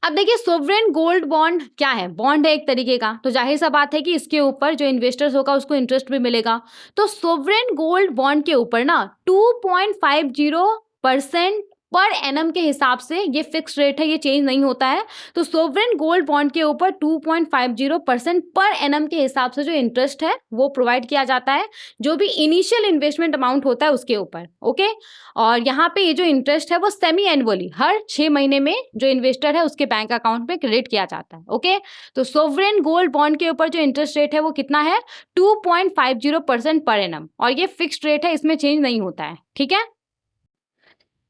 अब देखिए सोवरेन गोल्ड बॉन्ड क्या है? बॉन्ड है एक तरीके का, तो जाहिर सा बात है कि इसके ऊपर जो इन्वेस्टर्स होगा उसको इंटरेस्ट भी मिलेगा। तो सोवरेन गोल्ड बॉन्ड के ऊपर ना 2.50% पर एनम के हिसाब से ये फिक्स रेट है, ये चेंज नहीं होता है। तो सोवरेन गोल्ड बॉन्ड के ऊपर 2.50% पर एनम के हिसाब से जो इंटरेस्ट है वो प्रोवाइड किया जाता है, जो भी इनिशियल इन्वेस्टमेंट अमाउंट होता है उसके ऊपर। ओके, और यहाँ पे ये जो इंटरेस्ट है वो सेमी एनुअली हर 6 महीने में जो इन्वेस्टर है उसके बैंक अकाउंट में क्रेडिट किया जाता है। ओके, तो सोवरेन गोल्ड बॉन्ड के ऊपर जो इंटरेस्ट रेट है वो कितना है? 2.50% पर एनम, और ये फिक्स्ड रेट है, इसमें चेंज नहीं होता है। ठीक है,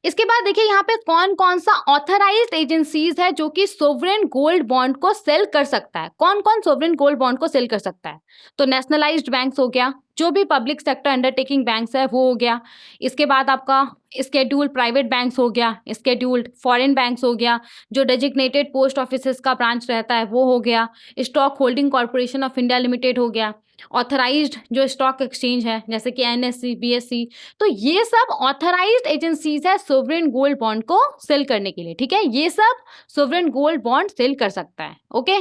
इसके बाद देखिए यहाँ पे कौन कौन सा ऑथराइज्ड एजेंसीज है जो कि सोवरेन गोल्ड बॉन्ड को सेल कर सकता है। कौन कौन सोवरेन गोल्ड बॉन्ड को सेल कर सकता है? तो नेशनलाइज्ड बैंक्स हो गया, जो भी पब्लिक सेक्टर अंडरटेकिंग बैंक्स है वो हो गया। इसके बाद आपका स्केड्यूल्ड प्राइवेट बैंक्स हो गया, स्केड्यूल्ड फॉरेन बैंक्स हो गया, जो डेजिग्नेटेड पोस्ट ऑफिसेस का ब्रांच रहता है वो हो गया, stock holding corporation of India limited हो गया, ऑथराइज्ड जो स्टॉक एक्सचेंज है जैसे कि एनएससी, बीएससी। तो ये सब ऑथराइज्ड एजेंसीज है सोवरेन गोल्ड बॉन्ड को सेल करने के लिए। ठीक है, ये सब सोवरेन गोल्ड बॉन्ड सेल कर सकता है। ओके,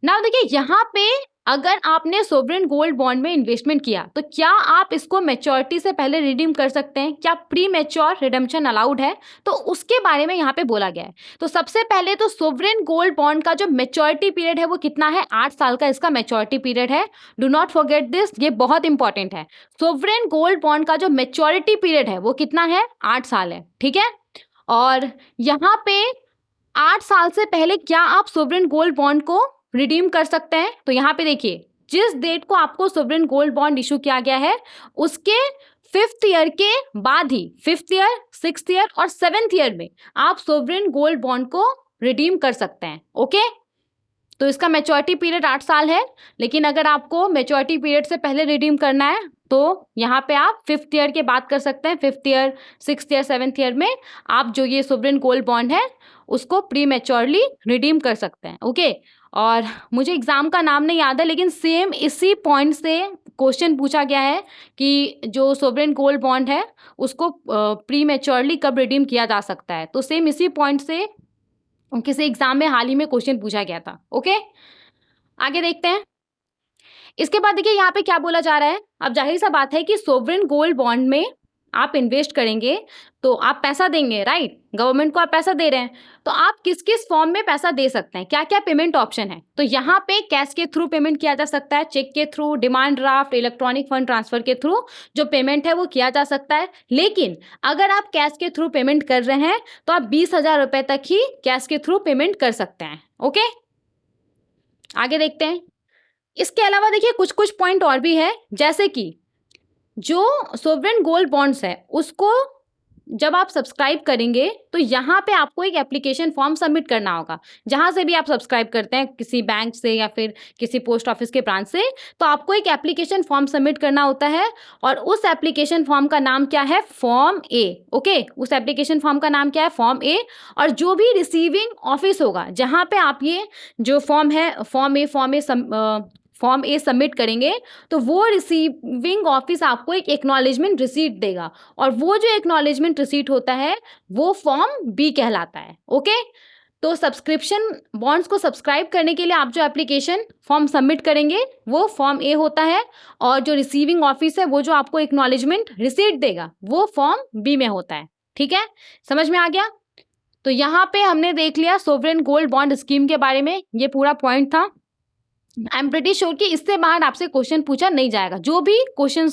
नाउ देखिए यहाँ पे अगर आपने सोवरेन गोल्ड बॉन्ड में इन्वेस्टमेंट किया तो क्या आप इसको मैच्योरिटी से पहले रिडीम कर सकते हैं? क्या प्री मैच्योर रिडेम्पशन अलाउड है? तो उसके बारे में यहाँ पे बोला गया है। तो सबसे पहले तो सोवरेन गोल्ड बॉन्ड का जो मैच्योरिटी पीरियड है वो कितना है? 8 साल का इसका मैच्योरिटी पीरियड है। डू नॉट फॉरगेट दिस, ये बहुत इंपॉर्टेंट है। सोवरेन गोल्ड बॉन्ड का जो मैच्योरिटी पीरियड है वो कितना है? 8 साल है। ठीक है, और यहाँ पे 8 साल से पहले क्या आप सोवरेन गोल्ड बॉन्ड को रिडीम कर सकते हैं? तो यहाँ पे देखिए जिस डेट को आपको सोवरेन गोल्ड बॉन्ड इशू किया गया है उसके 5th ईयर के बाद ही 5th ईयर, 6th ईयर और 7th ईयर में आप सोवरेन गोल्ड बॉन्ड को रिडीम कर सकते हैं। ओके, तो इसका मैच्योरिटी पीरियड 8 साल है, लेकिन अगर आपको मैच्योरिटी पीरियड से पहले रिडीम करना है तो यहाँ पे आप 5th ईयर के बाद कर सकते हैं। 5th year, 6th year, 7th year में आप जो ये सोवरेन गोल्ड बॉन्ड है उसको प्री मैच्योरली रिडीम कर सकते हैं। ओके, और मुझे एग्जाम का नाम नहीं याद है लेकिन सेम इसी पॉइंट से क्वेश्चन पूछा गया है कि जो सोवरेन गोल्ड बॉन्ड है उसको प्री मैच्योरली कब रिडीम किया जा सकता है। तो सेम इसी पॉइंट से किसी एग्जाम में हाल ही में क्वेश्चन पूछा गया था। ओके, आगे देखते हैं। इसके बाद देखिए यहाँ पे क्या बोला जा रहा है। अब जाहिर सा बात है कि सोवरेन गोल्ड बॉन्ड में आप इन्वेस्ट करेंगे तो आप पैसा देंगे, राइट? गवर्नमेंट को आप पैसा दे रहे हैं, तो आप किस किस फॉर्म में पैसा दे सकते हैं, क्या क्या पेमेंट ऑप्शन है? तो यहाँ पे कैश के थ्रू पेमेंट किया जा सकता है, चेक के through, demand draft, electronic fund transfer के थ्रू जो पेमेंट है वो किया जा सकता है। लेकिन अगर आप कैश के थ्रू पेमेंट कर रहे हैं तो आप 20,000 रुपए तक ही कैश के थ्रू पेमेंट कर सकते हैं। ओके, आगे देखते हैं। इसके अलावा देखिए कुछ कुछ पॉइंट और भी है, जैसे कि जो सोवरेन गोल्ड बॉन्ड्स है उसको जब आप सब्सक्राइब करेंगे तो यहाँ पे आपको एक एप्लीकेशन फॉर्म सबमिट करना होगा। जहाँ से भी आप सब्सक्राइब करते हैं, किसी बैंक से या फिर किसी पोस्ट ऑफिस के ब्रांच से, तो आपको एक एप्लीकेशन फॉर्म सबमिट करना होता है और उस एप्लीकेशन फॉर्म का नाम क्या है? फॉर्म ए। ओके, उस एप्लीकेशन फॉर्म का नाम क्या है? फॉर्म ए। और जो भी रिसीविंग ऑफिस होगा जहाँ पे आप ये जो फॉर्म है फॉर्म ए सबमिट करेंगे, तो वो रिसीविंग ऑफिस आपको एक एक्नॉलेजमेंट रिसीट देगा और वो जो एक्नॉलेजमेंट रिसीट होता है वो फॉर्म बी कहलाता है। ओके, तो सब्सक्रिप्शन बॉन्ड्स को सब्सक्राइब करने के लिए आप जो एप्लीकेशन फॉर्म सबमिट करेंगे वो फॉर्म ए होता है और जो रिसीविंग ऑफिस है वो जो आपको एक्नॉलेजमेंट रिसीट देगा वो फॉर्म बी में होता है। ठीक है, समझ में आ गया? तो यहाँ पे हमने देख लिया सोवरेन गोल्ड बॉन्ड स्कीम के बारे में, ये पूरा पॉइंट था। आई एम प्रीटी श्योर कि इससे बाहर आपसे क्वेश्चन पूछा नहीं जाएगा। जो भी क्वेश्चन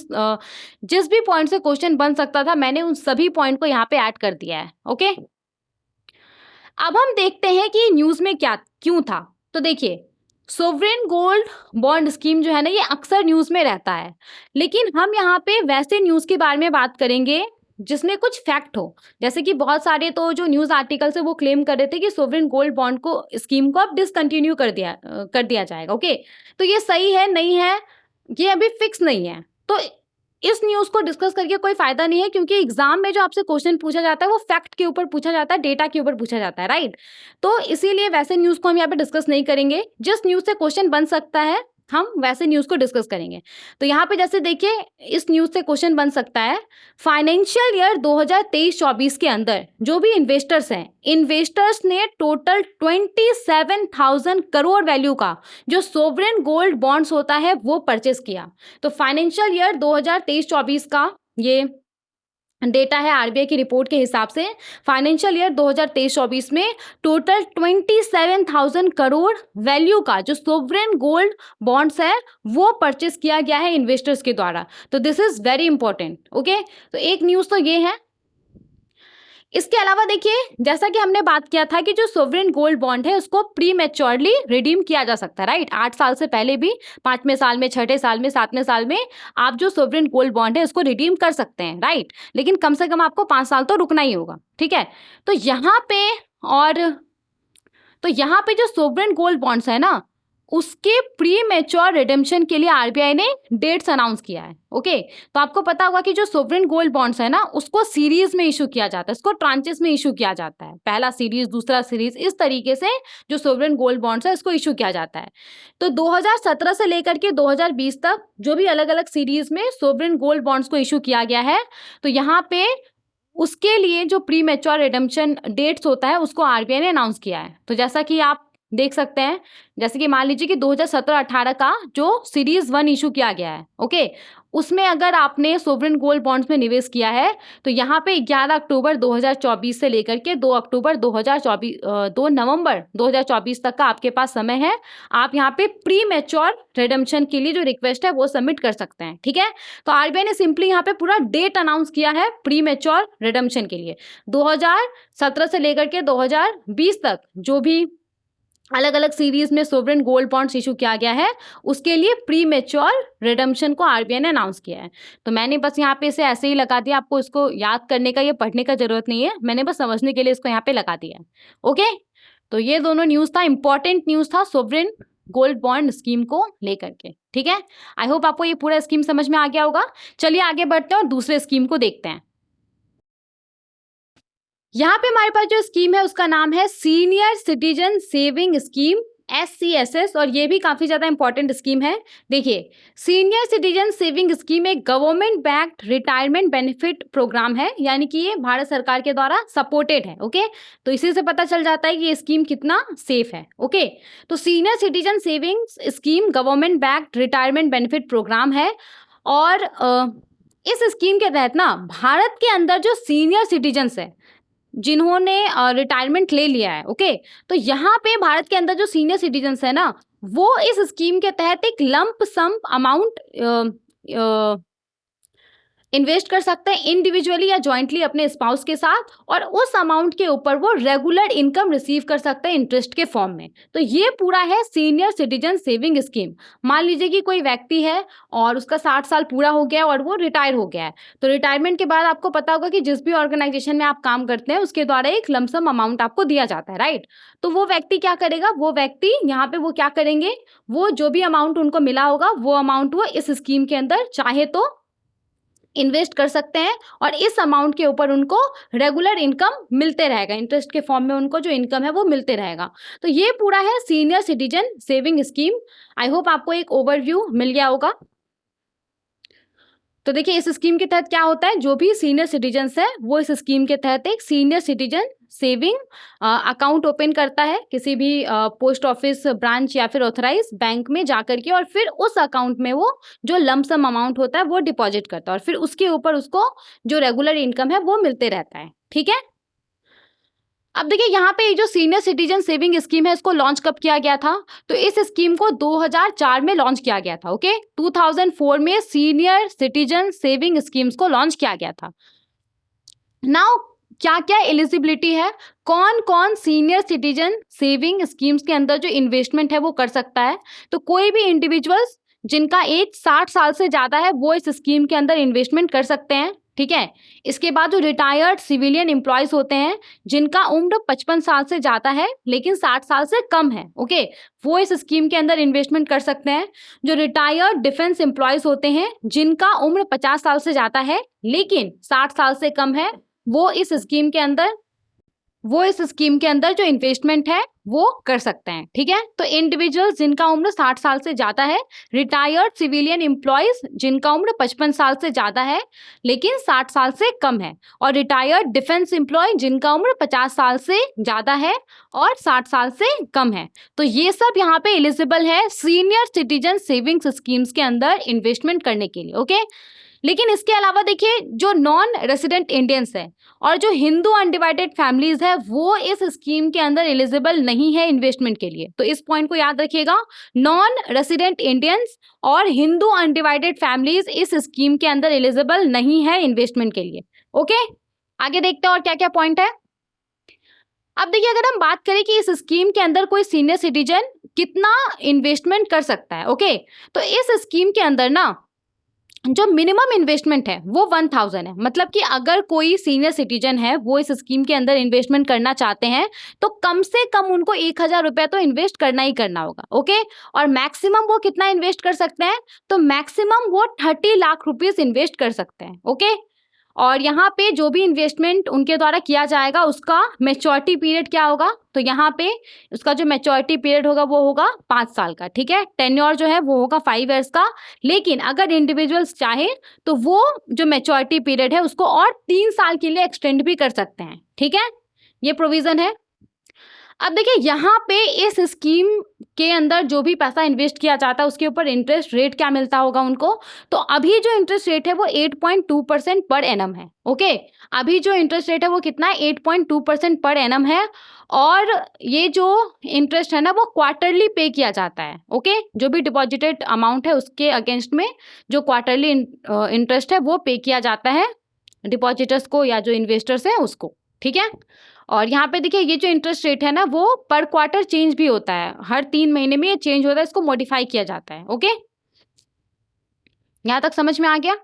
जिस भी पॉइंट से क्वेश्चन बन सकता था मैंने उन सभी पॉइंट को यहाँ पे ऐड कर दिया है। ओके, अब हम देखते हैं कि न्यूज में क्या क्यों था। तो देखिए, सोवरेन गोल्ड बॉन्ड स्कीम जो है ना ये अक्सर न्यूज में रहता है, लेकिन हम यहाँ पे वैसे न्यूज के बारे में बात करेंगे जिसमें कुछ फैक्ट हो। जैसे कि बहुत सारे तो जो न्यूज आर्टिकल्स है वो क्लेम कर रहे थे कि सोवरेन गोल्ड बॉन्ड को स्कीम को अब डिसकंटिन्यू कर दिया जाएगा। ओके, तो ये सही है नहीं है, ये अभी फिक्स नहीं है। तो इस न्यूज को डिस्कस करके कोई फायदा नहीं है, क्योंकि एग्जाम में जो आपसे क्वेश्चन पूछा जाता है वो फैक्ट के ऊपर पूछा जाता है, डेटा के ऊपर पूछा जाता है, राइट? तो इसीलिए वैसे न्यूज को हम यहाँ पे डिस्कस नहीं करेंगे। जिस न्यूज से क्वेश्चन बन सकता है हम वैसे न्यूज को डिस्कस करेंगे। तो यहाँ पे जैसे देखिए, इस न्यूज से क्वेश्चन बन सकता है, फाइनेंशियल ईयर 2023-24 के अंदर जो भी इन्वेस्टर्स हैं, इन्वेस्टर्स ने टोटल 27,000 करोड़ वैल्यू का जो सोवरेन गोल्ड बॉन्ड्स होता है वो परचेस किया। तो फाइनेंशियल ईयर 2023-24 का ये डेटा है आरबीआई की रिपोर्ट के हिसाब से। फाइनेंशियल ईयर 2023-24 में टोटल 27,000 करोड़ वैल्यू का जो सोवरेन गोल्ड बॉन्ड्स है वो परचेस किया गया है इन्वेस्टर्स के द्वारा। तो this is very important. Okay, तो एक न्यूज तो ये है। इसके अलावा देखिए, जैसा कि हमने बात किया था कि जो सोवरेन गोल्ड बॉन्ड है उसको प्री मैच्योरली रिडीम किया जा सकता है, राइट? 8 साल से पहले भी, 5वें साल में, 6ठे साल में, 7वें साल में आप जो सोवरेन गोल्ड बॉन्ड है उसको रिडीम कर सकते हैं, राइट? लेकिन कम से कम आपको 5 साल तो रुकना ही होगा। ठीक है, तो यहाँ पे जो सोवरेन गोल्ड बॉन्ड्स है ना उसके प्री मैच्योर रिडेम्पशन के लिए आरबीआई ने डेट्स अनाउंस किया है। ओके, तो आपको पता होगा कि जो सोवरेन गोल्ड बॉन्ड्स है ना उसको सीरीज में इशू किया जाता है, उसको ट्रांचेस में इशू किया जाता है, पहला सीरीज, दूसरा सीरीज, इस तरीके से जो सोवरेन गोल्ड बॉन्ड्स है इसको इशू किया जाता है। तो 2017 से लेकर के 2020 तक जो भी अलग अलग सीरीज में सोवरेन गोल्ड बॉन्ड्स को इशू किया गया है, तो यहाँ पे उसके लिए जो प्री मैच्योर रिडेम्पशन डेट्स होता है उसको आरबीआई ने अनाउंस किया है। तो जैसा कि आप देख सकते हैं, जैसे कि मान लीजिए कि 2017-18 का जो सीरीज 1 इशू किया गया है, ओके, उसमें अगर आपने सोवरेन गोल्ड बॉन्ड्स में निवेश किया है तो यहाँ पे 11 अक्टूबर 2024 से लेकर के 2 नवंबर 2024 तक का आपके पास समय है। आप यहाँ पे प्री मैच्योर रिडेम्पशन के लिए जो रिक्वेस्ट है वो सबमिट कर सकते हैं। ठीक है, तो आरबीआई ने सिंपली यहाँ पे पूरा डेट अनाउंस किया है प्री मैच्योर रिडेम्पशन के लिए। 2017 से लेकर के 2020 तक जो भी अलग अलग सीरीज में सोवरेन गोल्ड बॉन्ड्स इशू किया गया है उसके लिए प्री मैच्योर रिडेम्पशन को आरबीआई ने अनाउंस किया है। तो मैंने बस यहाँ पे इसे ऐसे ही लगा दिया, आपको इसको याद करने का, ये पढ़ने का जरूरत नहीं है, मैंने बस समझने के लिए इसको यहाँ पे लगा दिया है। ओके, तो ये दोनों न्यूज था, इंपॉर्टेंट न्यूज था सोवरेन गोल्ड बॉन्ड स्कीम को लेकर के। ठीक है, आई होप आपको ये पूरा स्कीम समझ में आ गया होगा। चलिए आगे बढ़ते हैं और दूसरे स्कीम को देखते हैं। यहाँ पे हमारे पास जो स्कीम है उसका नाम है senior citizen saving scheme, SCSS, और ये भी काफी ज्यादा इंपॉर्टेंट स्कीम है। देखिए, सीनियर सिटीजन सेविंग स्कीम एक government backed retirement benefit programme है, यानी कि ये भारत सरकार के द्वारा सपोर्टेड है। ओके, तो इसी से पता चल जाता है कि ये स्कीम कितना सेफ है। ओके, तो senior citizen saving scheme government backed retirement benefit programme है और इस स्कीम के तहत ना भारत के अंदर जो सीनियर सिटीजन्स है जिन्होंने रिटायरमेंट ले लिया है, ओके, तो यहाँ पे भारत के अंदर जो सीनियर सिटीजन्स है ना वो इस स्कीम के तहत एक लंप सम अमाउंट इन्वेस्ट कर सकते हैं इंडिविजुअली या जॉइंटली अपने स्पाउस के साथ, और उस अमाउंट के ऊपर वो रेगुलर इनकम रिसीव कर सकते हैं इंटरेस्ट के फॉर्म में। तो ये पूरा है सीनियर सिटीजन सेविंग स्कीम। मान लीजिए कि कोई व्यक्ति है और उसका 60 साल पूरा हो गया और वो रिटायर हो गया है, तो रिटायरमेंट के बाद आपको पता होगा कि जिस भी ऑर्गेनाइजेशन में आप काम करते हैं उसके द्वारा एक लमसम अमाउंट आपको दिया जाता है, राइट। तो वो व्यक्ति क्या करेगा, वो व्यक्ति यहाँ पे वो क्या करेंगे, वो जो भी अमाउंट उनको मिला होगा वो अमाउंट वो इस स्कीम के अंदर चाहे तो इन्वेस्ट कर सकते हैं, और इस अमाउंट के ऊपर उनको रेगुलर इनकम मिलते रहेगा, इंटरेस्ट के फॉर्म में उनको जो इनकम है वो मिलते रहेगा। तो ये पूरा है senior citizen saving scheme. I hope आपको एक ओवरव्यू मिल गया होगा। तो देखिए इस स्कीम के तहत क्या होता है, जो भी सीनियर सिटीजन्स है वो इस स्कीम के तहत एक senior citizen saving account open करता है किसी भी पोस्ट ऑफिस ब्रांच या फिर ऑथराइज बैंक में जाकर के, और फिर उस अकाउंट में वो जो लमसम अमाउंट होता है वो डिपॉजिट करता है, और फिर उसके ऊपर उसको जो रेगुलर इनकम है वो मिलते रहता है। ठीक है, अब देखिए यहाँ पे जो सीनियर सिटीजन सेविंग स्कीम है इसको लॉन्च कब किया गया था, तो इस स्कीम को 2004 में लॉन्च किया गया था। ओके, 2004 में सीनियर सिटीजन सेविंग स्कीम्स को लॉन्च किया गया था। नाउ क्या क्या एलिजिबिलिटी है, कौन कौन सीनियर सिटीजन सेविंग स्कीम्स के अंदर जो इन्वेस्टमेंट है वो कर सकता है, तो कोई भी इंडिविजुअल्स जिनका एज 60 साल से ज़्यादा है वो इस स्कीम के अंदर इन्वेस्टमेंट कर सकते हैं। ठीक है, इसके बाद जो रिटायर्ड सिविलियन एम्प्लॉयज होते हैं जिनका उम्र 55 साल से ज़्यादा है लेकिन 60 साल से कम है, ओके, वो इस स्कीम के अंदर इन्वेस्टमेंट कर सकते हैं। जो रिटायर्ड डिफेंस एम्प्लॉयज होते हैं जिनका उम्र 50 साल से ज़्यादा है लेकिन 60 साल से कम है, वो इस स्कीम के अंदर जो इन्वेस्टमेंट है वो कर सकते हैं। ठीक है, तो इंडिविजुअल्स जिनका उम्र 60 साल से ज़्यादा है, रिटायर्ड सिविलियन एम्प्लॉयज जिनका उम्र 55 साल से ज़्यादा है लेकिन 60 साल से कम है, और रिटायर्ड डिफेंस एम्प्लॉय जिनका उम्र 50 साल से ज़्यादा है और 60 साल से कम है। तो ये सब यहाँ पे एलिजिबल है सीनियर सिटीजन सेविंग्स स्कीम्स के अंदर इन्वेस्टमेंट करने के लिए। ओके, लेकिन इसके अलावा देखिए जो नॉन रेसिडेंट इंडियंस है और जो हिंदू अनडिवाइडेड फैमिलीज है वो इस स्कीम के अंदर एलिजिबल नहीं है इन्वेस्टमेंट के लिए। तो इस पॉइंट को याद रखिएगा, नॉन रेसिडेंट इंडियंस और हिंदू अनडिवाइडेड फैमिलीज इस स्कीम के अंदर एलिजिबल नहीं है इन्वेस्टमेंट के लिए। ओके, आगे देखते हैं और क्या क्या पॉइंट है। अब देखिए अगर हम बात करें कि इस स्कीम के अंदर कोई सीनियर सिटीजन कितना इन्वेस्टमेंट कर सकता है, ओके, तो इस स्कीम के अंदर ना जो मिनिमम इन्वेस्टमेंट है वो 1000 है। मतलब कि अगर कोई सीनियर सिटीजन है वो इस स्कीम के अंदर इन्वेस्टमेंट करना चाहते हैं तो कम से कम उनको 1000 रुपया तो इन्वेस्ट करना ही करना होगा। ओके, और मैक्सिमम वो कितना इन्वेस्ट कर सकते हैं, तो मैक्सिमम वो 30 लाख रुपीस इन्वेस्ट कर सकते हैं। ओके, और यहाँ पे जो भी इन्वेस्टमेंट उनके द्वारा किया जाएगा उसका मैच्योरिटी पीरियड क्या होगा, तो यहाँ पे उसका जो मैच्योरिटी पीरियड होगा वो होगा 5 साल का। ठीक है, टेन्योर जो है वो होगा 5 इयर्स का, लेकिन अगर इंडिविजुअल्स चाहे तो वो जो मैच्योरिटी पीरियड है उसको और 3 साल के लिए एक्सटेंड भी कर सकते हैं। ठीक है, ये प्रोविजन है। अब देखिए यहाँ पे इस स्कीम के अंदर जो भी पैसा इन्वेस्ट किया जाता है उसके ऊपर इंटरेस्ट रेट क्या मिलता होगा उनको, तो अभी जो इंटरेस्ट रेट है वो 8.2% पर एनम है। ओके, अभी जो इंटरेस्ट रेट है वो कितना है, 8.2% पर एनम है, और ये जो इंटरेस्ट है ना वो क्वार्टरली पे किया जाता है। ओके, जो भी डिपॉजिटेड अमाउंट है उसके अगेंस्ट में जो क्वार्टरली इंटरेस्ट है वो पे किया जाता है डिपॉजिटर्स को या जो इन्वेस्टर्स हैं उसको। ठीक है, और यहाँ पे देखिए ये जो इंटरेस्ट रेट है ना वो पर क्वार्टर चेंज भी होता है, हर 3 महीने में ये चेंज होता है, इसको मॉडिफाई किया जाता है। ओके, यहाँ तक समझ में आ गया।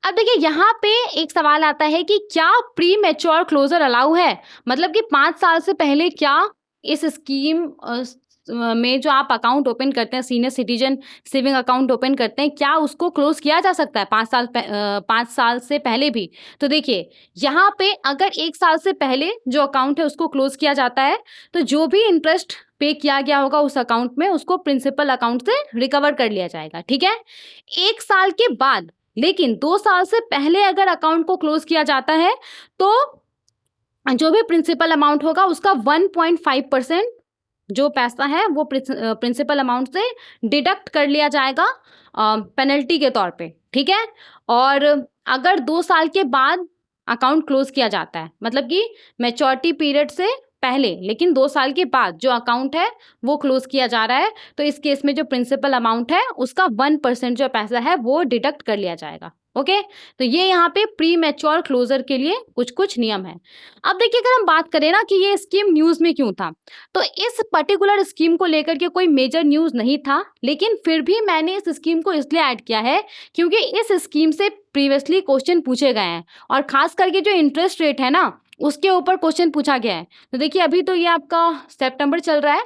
अब देखिए यहाँ पे एक सवाल आता है कि क्या प्री मैच्योर क्लोजर अलाउ है, मतलब कि 5 साल से पहले क्या इस स्कीम में जो आप अकाउंट ओपन करते हैं, senior citizen saving account open करते हैं, क्या उसको क्लोज किया जा सकता है 5 साल से पहले भी। तो देखिए यहाँ पे अगर 1 साल से पहले जो अकाउंट है उसको क्लोज किया जाता है तो जो भी इंटरेस्ट पे किया गया होगा उस अकाउंट में उसको प्रिंसिपल अकाउंट से रिकवर कर लिया जाएगा। ठीक है, 1 साल के बाद लेकिन 2 साल से पहले अगर अकाउंट को क्लोज किया जाता है तो जो भी प्रिंसिपल अमाउंट होगा उसका 1.5% जो पैसा है वो प्रिंसिपल अमाउंट से डिडक्ट कर लिया जाएगा पेनल्टी के तौर पे। ठीक है। और अगर 2 साल के बाद अकाउंट क्लोज किया जाता है, मतलब कि मैच्योरिटी पीरियड से पहले लेकिन 2 साल के बाद जो अकाउंट है वो क्लोज किया जा रहा है, तो इस केस में जो प्रिंसिपल अमाउंट है उसका 1% जो पैसा है वो डिडक्ट कर लिया जाएगा। ओके, तो ये यहाँ पे प्री मैच्योर क्लोजर के लिए कुछ कुछ नियम है। अब देखिए, अगर हम बात करें ना कि ये स्कीम न्यूज में क्यों था, तो इस पर्टिकुलर स्कीम को लेकर के कोई मेजर न्यूज नहीं था, लेकिन फिर भी मैंने इस स्कीम को इसलिए ऐड किया है क्योंकि इस स्कीम से प्रीवियसली क्वेश्चन पूछे गए हैं, और खास करके जो इंटरेस्ट रेट है ना उसके ऊपर क्वेश्चन पूछा गया है। तो देखिए, अभी तो ये आपका सितंबर चल रहा है,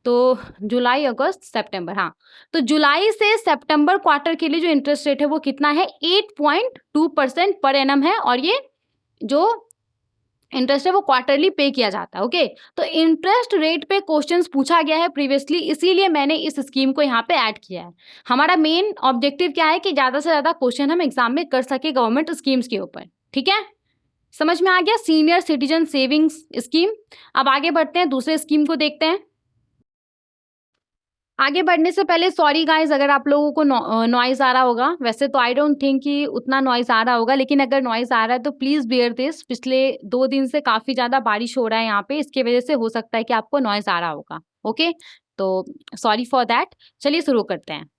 तो जुलाई अगस्त सितंबर, हाँ, तो जुलाई से सितंबर क्वार्टर के लिए जो इंटरेस्ट रेट है वो कितना है, 8.2% पर एनम है, और ये जो इंटरेस्ट है वो क्वार्टरली पे किया जाता है। ओके, तो इंटरेस्ट रेट पे क्वेश्चंस पूछा गया है प्रीवियसली, इसीलिए मैंने इस स्कीम को यहाँ पे ऐड किया है। हमारा मेन ऑब्जेक्टिव क्या है कि ज़्यादा से ज़्यादा क्वेश्चन हम एग्जाम में कर सके गवर्नमेंट स्कीम्स के ऊपर। ठीक है, समझ में आ गया सीनियर सिटीजन सेविंग्स स्कीम। अब आगे बढ़ते हैं, दूसरे स्कीम को देखते हैं। आगे बढ़ने से पहले सॉरी गाइस अगर आप लोगों को नॉइज आ रहा होगा, वैसे तो आई डोंट थिंक कि उतना नॉइज आ रहा होगा, लेकिन अगर नॉइज आ रहा है तो प्लीज बियर दिस। पिछले 2 दिन से काफी ज्यादा बारिश हो रहा है यहाँ पे, इसके वजह से हो सकता है कि आपको नॉइज आ रहा होगा। ओके, तो सॉरी फॉर दैट। चलिए शुरू करते हैं।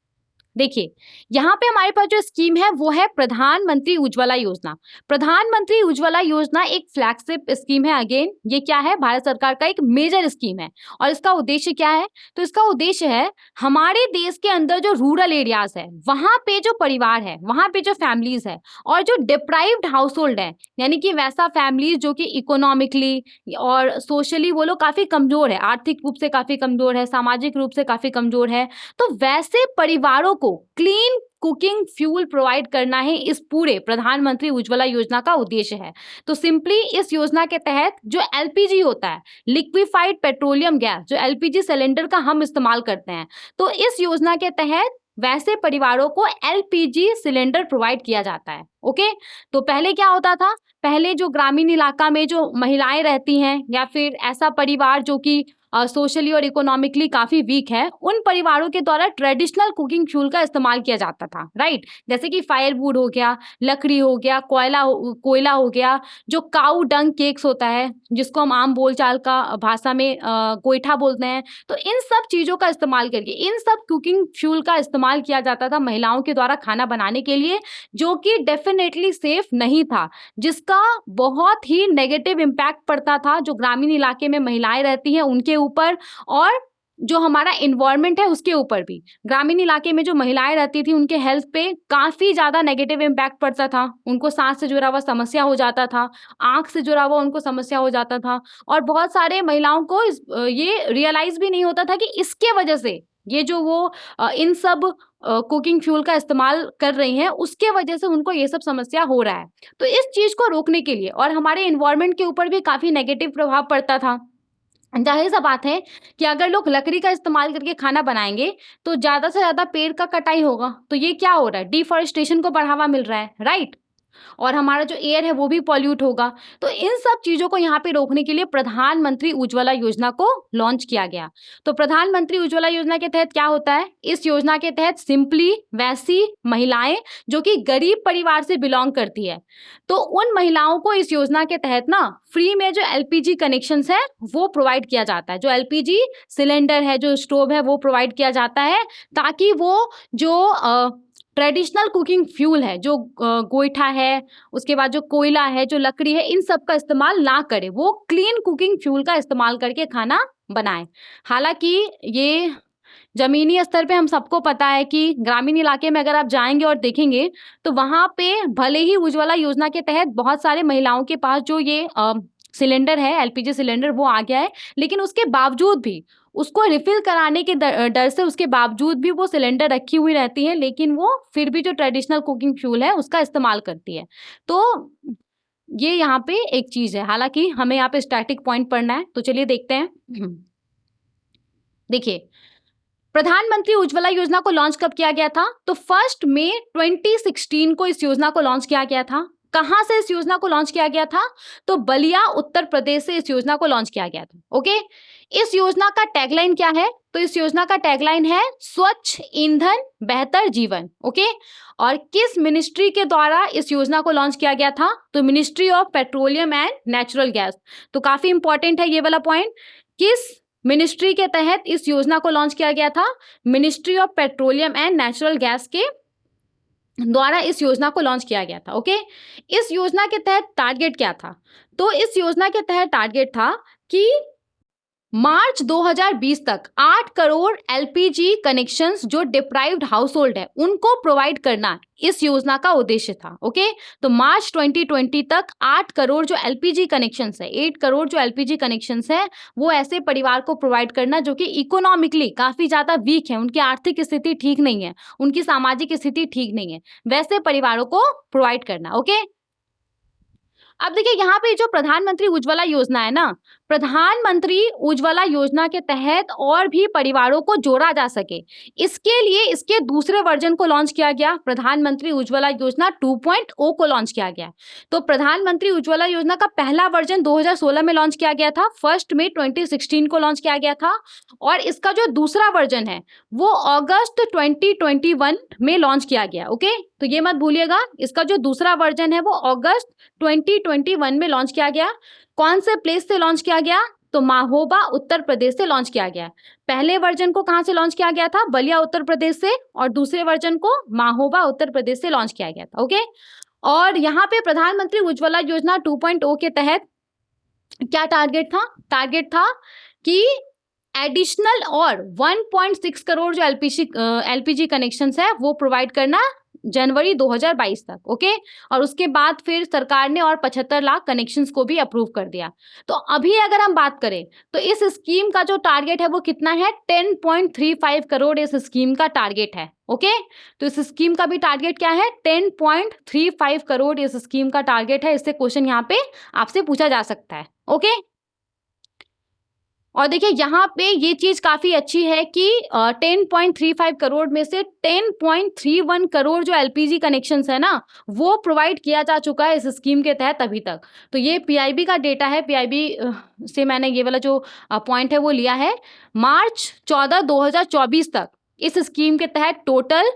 देखिए, यहाँ पे हमारे पास जो स्कीम है वो है प्रधानमंत्री उज्ज्वला योजना। प्रधानमंत्री उज्ज्वला योजना एक फ्लैगशिप स्कीम है। अगेन, ये क्या है, भारत सरकार का एक मेजर स्कीम है। और इसका उद्देश्य क्या है, तो इसका उद्देश्य है हमारे देश के अंदर जो रूरल एरियाज है वहां पे जो परिवार है, वहां पे जो फैमिलीज है, और जो डिप्राइव्ड हाउस होल्ड है, यानी कि वैसा फैमिलीज जो कि इकोनॉमिकली और सोशली वो लोग काफी कमजोर है, आर्थिक रूप से काफी कमजोर है, सामाजिक रूप से काफी कमजोर है, तो वैसे परिवारों को क्लीन कुकिंग फ्यूल प्रोवाइड करना है इस पूरे प्रधानमंत्री उज्ज्वला योजना का उद्देश्य है। तो सिंपली इस योजना के तहत जो एलपीजी होता है, लिक्विफाइड पेट्रोलियम गैस, जो एलपीजी सिलेंडर का हम इस्तेमाल करते हैं, तो इस योजना के तहत वैसे परिवारों को एलपीजी सिलेंडर प्रोवाइड किया जाता है। ओके, तो पहले क्या होता था, पहले जो ग्रामीण इलाका में जो महिलाएं रहती हैं या फिर ऐसा परिवार जो कि सोशली और इकोनॉमिकली काफी वीक है, उन परिवारों के द्वारा ट्रेडिशनल कुकिंग फ्यूल का इस्तेमाल किया जाता था, राइट। जैसे कि फायरवुड हो गया, लकड़ी हो गया, कोयला हो गया, जो काऊ डंग केक्स होता है जिसको हम आम बोलचाल का भाषा में गोईठा बोलते हैं, तो इन सब चीजों का इस्तेमाल करके इन सब कुकिंग फ्यूल का इस्तेमाल किया जाता था महिलाओं के द्वारा खाना बनाने के लिए, जो कि डेफिनेटली सेफ नहीं था, जिसका बहुत ही नेगेटिव इम्पैक्ट पड़ता था जो ग्रामीण इलाके में महिलाएं रहती हैं उनके ऊपर, और जो हमारा इन्वायरमेंट है उसके ऊपर भी। ग्रामीण इलाके में जो महिलाएं रहती थी उनके हेल्थ पे काफी ज्यादा नेगेटिव इम्पैक्ट पड़ता था, उनको सांस से जुड़ा हुआ समस्या हो जाता था, आंख से जुड़ा हुआ उनको समस्या हो जाता था, और बहुत सारे महिलाओं को ये रियलाइज भी नहीं होता था कि इसके वजह से ये जो वो इन सब कुकिंग फ्यूल का इस्तेमाल कर रही हैं उसके वजह से उनको ये सब समस्या हो रहा है। तो इस चीज को रोकने के लिए, और हमारे इन्वायरमेंट के ऊपर भी काफी नेगेटिव प्रभाव पड़ता था। जाहिर सा बात है कि अगर लोग लकड़ी का इस्तेमाल करके खाना बनाएंगे तो ज्यादा से ज्यादा पेड़ का कटाई होगा, तो ये क्या हो रहा है, डिफॉरेस्टेशन को बढ़ावा मिल रहा है, राइट। और हमारा जो एयर है वो भी पॉल्यूट होगा। तो इन सब चीजों को यहाँ पे रोकने के लिए प्रधानमंत्री उज्ज्वला योजना को लॉन्च किया गया। तो प्रधानमंत्री उज्ज्वला योजना के तहत क्या होता है, इस योजना के तहत सिंपली वैसी महिलाएं जो कि गरीब परिवार से बिलोंग करती है, तो उन महिलाओं को इस योजना के तहत ना फ्री में जो एलपीजी कनेक्शंस है वो प्रोवाइड किया जाता है, जो एलपीजी सिलेंडर है, जो स्टोव है वो प्रोवाइड किया जाता है, ताकि वो जो ट्रेडिशनल कुकिंग फ्यूल है, जो गोईठा है, उसके बाद जो कोयला है, जो लकड़ी है, इन सब का इस्तेमाल ना करे, वो क्लीन कुकिंग फ्यूल का इस्तेमाल करके खाना बनाए। हालांकि ये जमीनी स्तर पे हम सबको पता है कि ग्रामीण इलाके में अगर आप जाएंगे और देखेंगे तो वहाँ पे भले ही उज्ज्वला योजना के तहत बहुत सारे महिलाओं के पास जो ये सिलेंडर है, एलपीजी सिलेंडर, वो आ गया है, लेकिन उसके बावजूद भी उसको रिफिल कराने के डर से उसके बावजूद भी वो सिलेंडर रखी हुई रहती है, लेकिन वो फिर भी जो ट्रेडिशनल कुकिंग फ्यूल है उसका इस्तेमाल करती है। तो ये यहाँ पे एक चीज है, हालांकि हमें यहाँ पे स्टैटिक पॉइंट पढ़ना है, तो चलिए देखते हैं। देखिए, प्रधानमंत्री उज्ज्वला योजना को लॉन्च कब किया गया था, तो 1 मई 2016 को इस योजना को लॉन्च किया गया था। कहां से इस योजना को लॉन्च किया गया था? तो बलिया उत्तर प्रदेश से इस योजना को लॉन्च किया गया था। ओके, इस योजना का टैगलाइन क्या है? तो इस योजना का टैगलाइन है स्वच्छ ईंधन बेहतर जीवन। ओके, और किस मिनिस्ट्री के द्वारा इस योजना को लॉन्च किया गया था? तो ministry of petroleum and natural gas. तो काफी इंपॉर्टेंट है ये वाला पॉइंट। किस मिनिस्ट्री के तहत इस योजना को लॉन्च किया गया था? Ministry of petroleum and natural gas के द्वारा इस योजना को लॉन्च किया गया था। ओके, इस योजना के तहत टारगेट क्या था? तो इस योजना के तहत टारगेट था कि मार्च 2020 तक 8 करोड़ एलपीजी कनेक्शंस जो डिप्राइव्ड हाउस होल्ड है उनको प्रोवाइड करना इस योजना का उद्देश्य था। ओके, तो मार्च 2020 तक 8 करोड़ जो एलपीजी कनेक्शंस है, 8 करोड़ जो एलपीजी कनेक्शंस है, वो ऐसे परिवार को प्रोवाइड करना जो कि इकोनॉमिकली काफी ज्यादा वीक है, उनकी आर्थिक स्थिति ठीक नहीं है, उनकी सामाजिक स्थिति ठीक नहीं है, वैसे परिवारों को प्रोवाइड करना। ओके, अब देखिए यहाँ पे जो प्रधानमंत्री उज्ज्वला योजना है ना, प्रधानमंत्री उज्ज्वला योजना के तहत और भी परिवारों को जोड़ा जा सके, इसके लिए इसके दूसरे वर्जन को लॉन्च किया गया। प्रधानमंत्री उज्ज्वला योजना 2.0 को लॉन्च किया गया। तो प्रधानमंत्री उज्ज्वला योजना का पहला वर्जन 2016 में लॉन्च किया गया था, 1 मई 2016 को लॉन्च किया गया था, और इसका जो दूसरा वर्जन है वो अगस्त 2021 में लॉन्च किया गया। ओके, तो ये मत भूलिएगा, इसका जो दूसरा वर्जन है वो अगस्त 2021 में लॉन्च किया गया। कौन से प्लेस से लॉन्च किया गया? तो महोबा उत्तर प्रदेश से लॉन्च किया गया। पहले वर्जन को कहां से लॉन्च किया गया था? बलिया उत्तर प्रदेश से, और दूसरे वर्जन को महोबा उत्तर प्रदेश से लॉन्च किया गया था। ओके, और यहाँ पे प्रधानमंत्री उज्ज्वला योजना 2.0 के तहत क्या टारगेट था? टारगेट था कि एडिशनल और 1.6 करोड़ जो एलपीजी कनेक्शंस है वो प्रोवाइड करना जनवरी 2022 तक। ओके, और उसके बाद फिर सरकार ने और 75 लाख कनेक्शंस को भी अप्रूव कर दिया। तो अभी अगर हम बात करें तो इस स्कीम का जो टारगेट है वो कितना है? 10.35 करोड़ इस स्कीम का टारगेट है। ओके, तो इस स्कीम का भी टारगेट क्या है? 10.35 करोड़ इस स्कीम का टारगेट है। इससे क्वेश्चन यहाँ पे आपसे पूछा जा सकता है। ओके, और देखिए यहाँ पे ये चीज काफी अच्छी है कि 10.35 करोड़ में से 10.31 करोड़ जो एलपीजी कनेक्शंस है ना वो प्रोवाइड किया जा चुका है इस स्कीम के तहत अभी तक। तो ये पीआईबी का डेटा है, पीआईबी से मैंने ये वाला जो पॉइंट है वो लिया है। मार्च 14 2024 तक इस स्कीम के तहत टोटल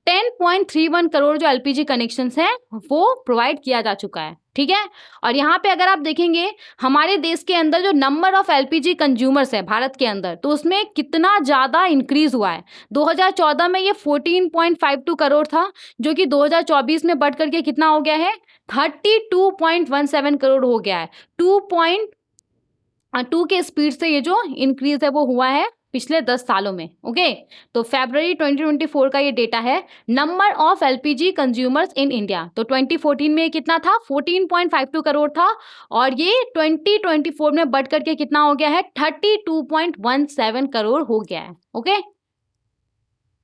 10.31 करोड़ जो एलपीजी कनेक्शंस हैं वो प्रोवाइड किया जा चुका है। ठीक है, और यहाँ पे अगर आप देखेंगे हमारे देश के अंदर जो नंबर ऑफ एलपीजी कंज्यूमर्स है भारत के अंदर, तो उसमें कितना ज़्यादा इंक्रीज हुआ है। 2014 में ये 14.52 करोड़ था, जो कि 2024 में बढ़ करके कितना हो गया है? 32.17 करोड़ हो गया है। 2.2 के स्पीड से ये जो इंक्रीज है वो हुआ है पिछले 10 सालों में। ओके, तो फरवरी 2024 का ये डेटा है, number of LPG consumers in India. तो 2014 में कितना था? 14.52 करोड़ था, और ये 2024 में बढ़ करके कितना हो गया है? 32.17 करोड़ हो गया है। ओके,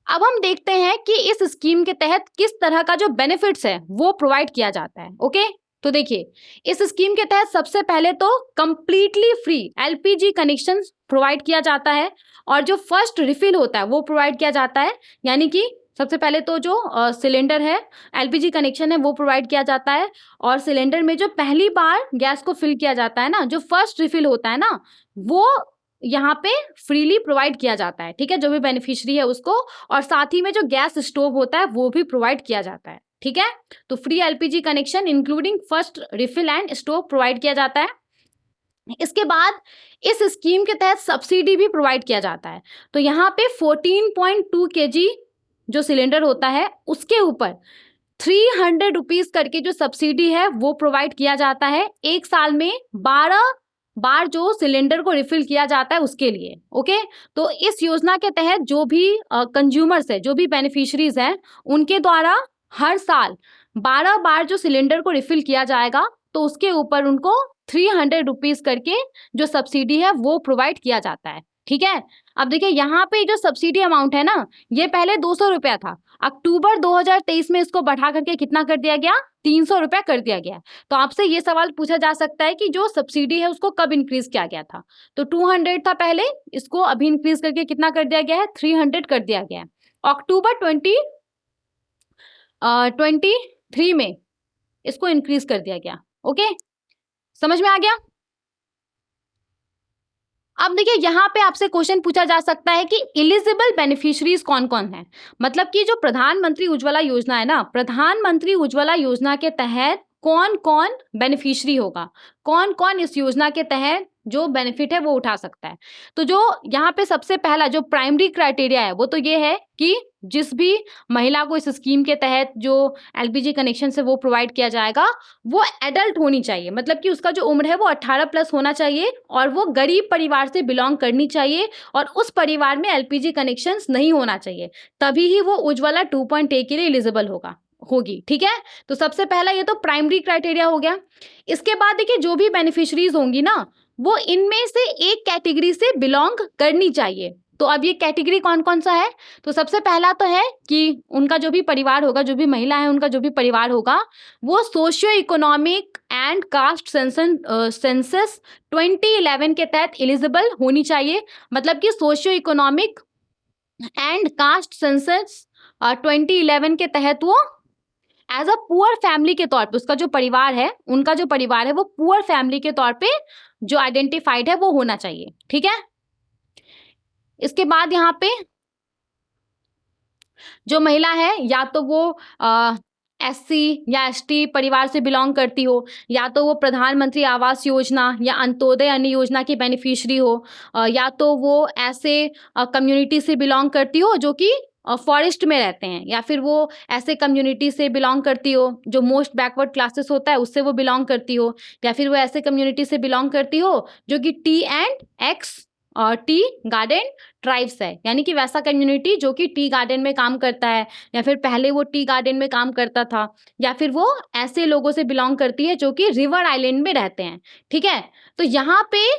अब हम देखते हैं कि इस स्कीम के तहत किस तरह का जो बेनिफिट्स है वो प्रोवाइड किया जाता है। ओके, तो देखिए इस स्कीम के तहत सबसे पहले तो completely free LPG connection provide किया जाता है, और जो फर्स्ट रिफिल होता है वो प्रोवाइड किया जाता है। यानी कि सबसे पहले तो जो सिलेंडर है, एलपीजी कनेक्शन है, वो प्रोवाइड किया जाता है, और सिलेंडर में जो पहली बार गैस को फिल किया जाता है ना, जो फर्स्ट रिफिल होता है ना, वो यहाँ पे फ्रीली प्रोवाइड किया जाता है। ठीक है, जो भी बेनिफिशियरी है उसको, और साथ ही में जो गैस स्टोव होता है वो भी प्रोवाइड किया जाता है। ठीक है, तो free LPG connection including first refill and stove provide किया जाता है। इसके बाद इस स्कीम के तहत सब्सिडी भी प्रोवाइड किया जाता है। तो यहाँ पे 14.2 kg जो सिलेंडर होता है उसके ऊपर 300 रुपीज करके जो सब्सिडी है वो प्रोवाइड किया जाता है। एक साल में 12 बार जो सिलेंडर को रिफिल किया जाता है उसके लिए। ओके, तो इस योजना के तहत जो भी कंज्यूमर्स है, जो भी बेनिफिशरीज हैं, उनके द्वारा हर साल 12 बार जो सिलेंडर को रिफिल किया जाएगा, तो उसके ऊपर उनको 300 रुपीज करके जो सब्सिडी है वो प्रोवाइड किया जाता है। ठीक है, अब देखिए यहाँ पे जो सब्सिडी अमाउंट है ना, ये पहले 200 रुपया था। अक्टूबर 2023 में इसको बढ़ा करके कितना कर दिया गया? 300 रुपया कर दिया गया। तो आपसे ये सवाल पूछा जा सकता है कि जो सब्सिडी है उसको कब इंक्रीज किया गया था? तो 200 था पहले, इसको अभी इंक्रीज करके कितना कर दिया गया है? 300 कर दिया गया है। अक्टूबर 2023 में इसको इंक्रीज कर दिया गया। ओके, समझ में आ गया? अब देखिए यहाँ पे आपसे क्वेश्चन पूछा जा सकता है कि एलिजिबल बेनिफिशियरीज कौन कौन है। मतलब कि जो प्रधानमंत्री उज्ज्वला योजना है ना, प्रधानमंत्री उज्ज्वला योजना के तहत कौन कौन बेनिफिशियरी होगा, कौन कौन इस योजना के तहत जो बेनिफिट है वो उठा सकता है। तो जो यहाँ पे सबसे पहला जो प्राइमरी क्राइटेरिया है वो तो ये है कि जिस भी महिला को इस स्कीम के तहत जो एलपीजी कनेक्शन से वो प्रोवाइड किया जाएगा वो एडल्ट होनी चाहिए। मतलब कि उसका जो उम्र है वो 18 प्लस होना चाहिए और वो गरीब परिवार से बिलोंग करनी चाहिए और उस परिवार में एलपीजी कनेक्शंस नहीं होना चाहिए, तभी ही वो उज्ज्वला 2.8 के लिए एलिजिबल होगी। ठीक है, तो सबसे पहला ये तो प्राइमरी क्राइटेरिया हो गया। इसके बाद देखिए जो भी बेनिफिशरीज होंगी ना वो इनमें से एक कैटेगरी से बिलोंग करनी चाहिए। तो अब ये कैटेगरी कौन कौन सा है? तो सबसे पहला तो है कि उनका जो भी परिवार होगा, जो भी महिला है उनका जो भी परिवार होगा वो socio economic and caste census 2011 के तहत एलिजिबल होनी चाहिए। मतलब कि socio economic and caste census 2011 के तहत वो एज अ पुअर फैमिली के तौर पे उसका जो परिवार है, उनका जो परिवार है वो पुअर फैमिली के तौर पे जो आइडेंटिफाइड है वो होना चाहिए। ठीक है, इसके बाद यहाँ पे जो महिला है या तो वो एससी या एसटी परिवार से बिलोंग करती हो, या तो वो प्रधानमंत्री आवास योजना या अंत्योदय अन्न योजना की बेनिफिशियरी हो, या तो वो ऐसे कम्युनिटी से बिलोंग करती हो जो कि फॉरेस्ट में रहते हैं, या फिर वो ऐसे कम्युनिटी से बिलोंग करती हो जो मोस्ट बैकवर्ड क्लासेस होता है उससे वो बिलोंग करती हो, या फिर वो ऐसे कम्युनिटी से बिलोंग करती हो जो कि T and x tea garden tribes है, यानी कि वैसा कम्युनिटी जो कि टी गार्डन में काम करता है या फिर पहले वो टी गार्डन में काम करता था, या फिर वो ऐसे लोगों से बिलोंग करती है जो कि रिवर आइलैंड में रहते हैं। ठीक है, तो यहाँ पे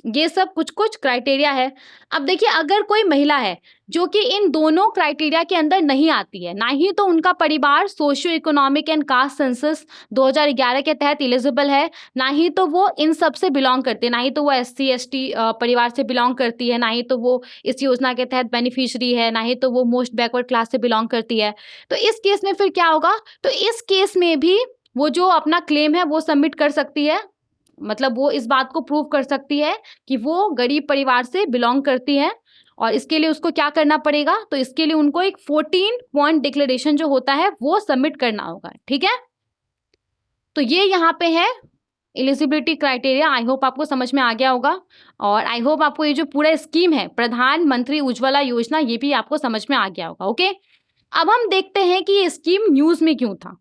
ये सब कुछ कुछ क्राइटेरिया है। अब देखिए अगर कोई महिला है जो कि इन दोनों क्राइटेरिया के अंदर नहीं आती है, ना ही तो उनका परिवार socio economic and caste census 2011 के तहत एलिजिबल है, ना ही तो वो इन सब से बिलोंग करते हैं, ना ही तो वो एससी एसटी परिवार से बिलोंग करती है, ना ही तो वो इस योजना के तहत बेनिफिशियरी है, ना ही तो वो मोस्ट बैकवर्ड क्लास से बिलोंग करती है, तो इस केस में फिर क्या होगा? तो इस केस में भी वो जो अपना क्लेम है वो सबमिट कर सकती है। मतलब वो इस बात को प्रूव कर सकती है कि वो गरीब परिवार से बिलोंग करती है, और इसके लिए उसको क्या करना पड़ेगा? तो इसके लिए उनको एक 14 पॉइंट डिक्लेरेशन जो होता है वो सबमिट करना होगा। ठीक है, तो ये यहाँ पे है एलिजिबिलिटी क्राइटेरिया। आई होप आपको समझ में आ गया होगा, और आई होप आपको ये जो पूरा स्कीम है प्रधानमंत्री उज्ज्वला योजना ये भी आपको समझ में आ गया होगा। ओके, अब हम देखते हैं कि ये स्कीम न्यूज में क्यों था।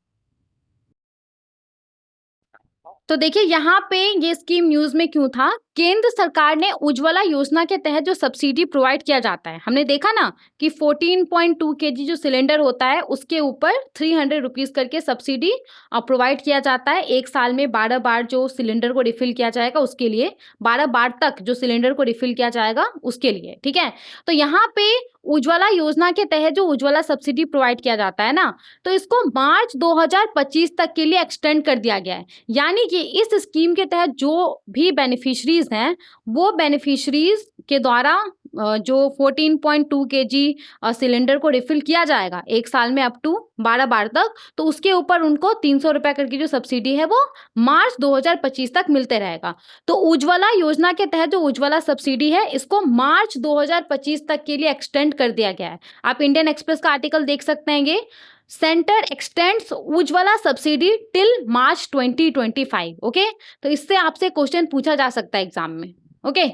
तो देखिए यहाँ पे ये स्कीम न्यूज में क्यों था? केंद्र सरकार ने उज्ज्वला योजना के तहत जो सब्सिडी प्रोवाइड किया जाता है, हमने देखा ना कि 14.2 kg जो सिलेंडर होता है उसके ऊपर 300 रुपीज करके सब्सिडी प्रोवाइड किया जाता है। एक साल में 12 बार जो सिलेंडर को रिफिल किया जाएगा उसके लिए, 12 बार तक जो सिलेंडर को रिफिल किया जाएगा उसके लिए। ठीक है, तो यहाँ पे उज्ज्वला योजना के तहत जो उज्ज्वला सब्सिडी प्रोवाइड किया जाता है ना, तो इसको मार्च 2025 तक के लिए एक्सटेंड कर दिया गया है। यानी कि इस स्कीम के तहत जो भी बेनिफिशरीज हैं वो बेनिफिशरीज के द्वारा जो 14.2 kg सिलेंडर को रिफिल किया जाएगा एक साल में अप टू 12 बार तक, तो उसके ऊपर उनको 300 रुपये करके जो सब्सिडी है वो मार्च 2025 तक मिलते रहेगा। तो उज्ज्वला योजना के तहत जो उज्ज्वला सब्सिडी है इसको मार्च 2025 तक के लिए एक्सटेंड कर दिया गया है। आप इंडियन एक्सप्रेस का आर्टिकल देख सकते हैं, ये centre x tends Ujjwala subsidy till March 2025। Okay, तो इससे आपसे क्वेश्चन पूछा जा सकता है एग्जाम में। ओके,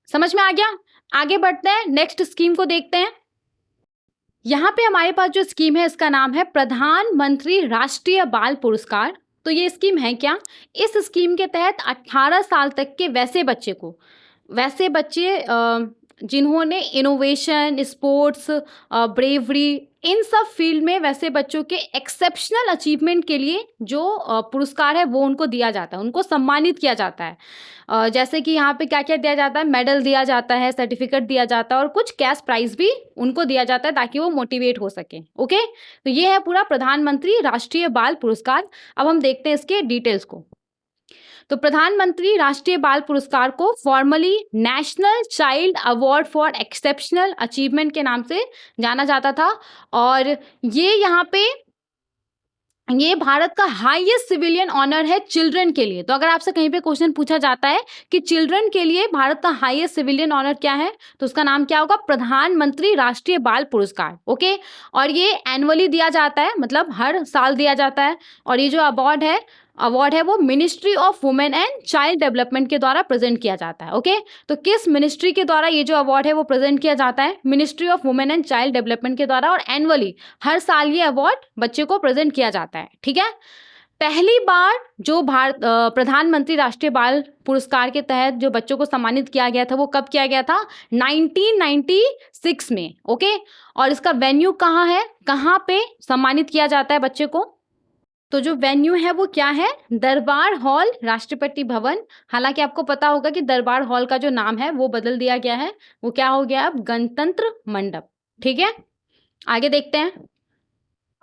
समझ में आ गया? आगे बढ़ते हैं, नेक्स्ट स्कीम को देखते हैं। यहाँ पे हमारे पास जो स्कीम है इसका नाम है प्रधानमंत्री राष्ट्रीय बाल पुरस्कार। तो ये स्कीम है क्या? इस स्कीम के तहत 18 साल तक के वैसे बच्चे जिन्होंने इनोवेशन, स्पोर्ट्स, ब्रेवरी, इन सब फील्ड में वैसे बच्चों के एक्सेप्शनल अचीवमेंट के लिए जो पुरस्कार है वो उनको दिया जाता है, उनको सम्मानित किया जाता है। जैसे कि यहाँ पे क्या क्या दिया जाता है? मेडल दिया जाता है, सर्टिफिकेट दिया जाता है और कुछ कैश प्राइज भी उनको दिया जाता है ताकि वो मोटिवेट हो सके। ओके, तो ये है पूरा प्रधानमंत्री राष्ट्रीय बाल पुरस्कार। अब हम देखते हैं इसके डिटेल्स को। तो प्रधानमंत्री राष्ट्रीय बाल पुरस्कार को formally national child award for exceptional achievement के नाम से जाना जाता था, और ये यहाँ पे ये भारत का हाईएस्ट सिविलियन ऑनर है चिल्ड्रन के लिए। तो अगर आपसे कहीं पे क्वेश्चन पूछा जाता है कि चिल्ड्रन के लिए भारत का हाईएस्ट सिविलियन ऑनर क्या है, तो उसका नाम क्या होगा? प्रधानमंत्री राष्ट्रीय बाल पुरस्कार। ओके, और ये एनुअली दिया जाता है, मतलब हर साल दिया जाता है। और ये जो अवार्ड है वो ministry of women and child development के द्वारा प्रेजेंट किया जाता है। ओके, तो किस मिनिस्ट्री के द्वारा ये जो अवार्ड है वो प्रेजेंट किया जाता है? Ministry of women and child development के द्वारा, और एनुअली हर साल ये अवार्ड बच्चे को प्रेजेंट किया जाता है। ठीक है, पहली बार जो प्रधानमंत्री राष्ट्रीय बाल पुरस्कार के तहत जो बच्चों को सम्मानित किया गया था वो कब किया गया था? 1996 में। ओके, और इसका वेन्यू कहाँ है, कहाँ पे सम्मानित किया जाता है बच्चे को? तो जो वेन्यू है वो क्या है? दरबार हॉल, राष्ट्रपति भवन। हालांकि आपको पता होगा कि दरबार हॉल का जो नाम है वो बदल दिया गया है, वो क्या हो गया अब? गणतंत्र मंडप। ठीक है, आगे देखते हैं।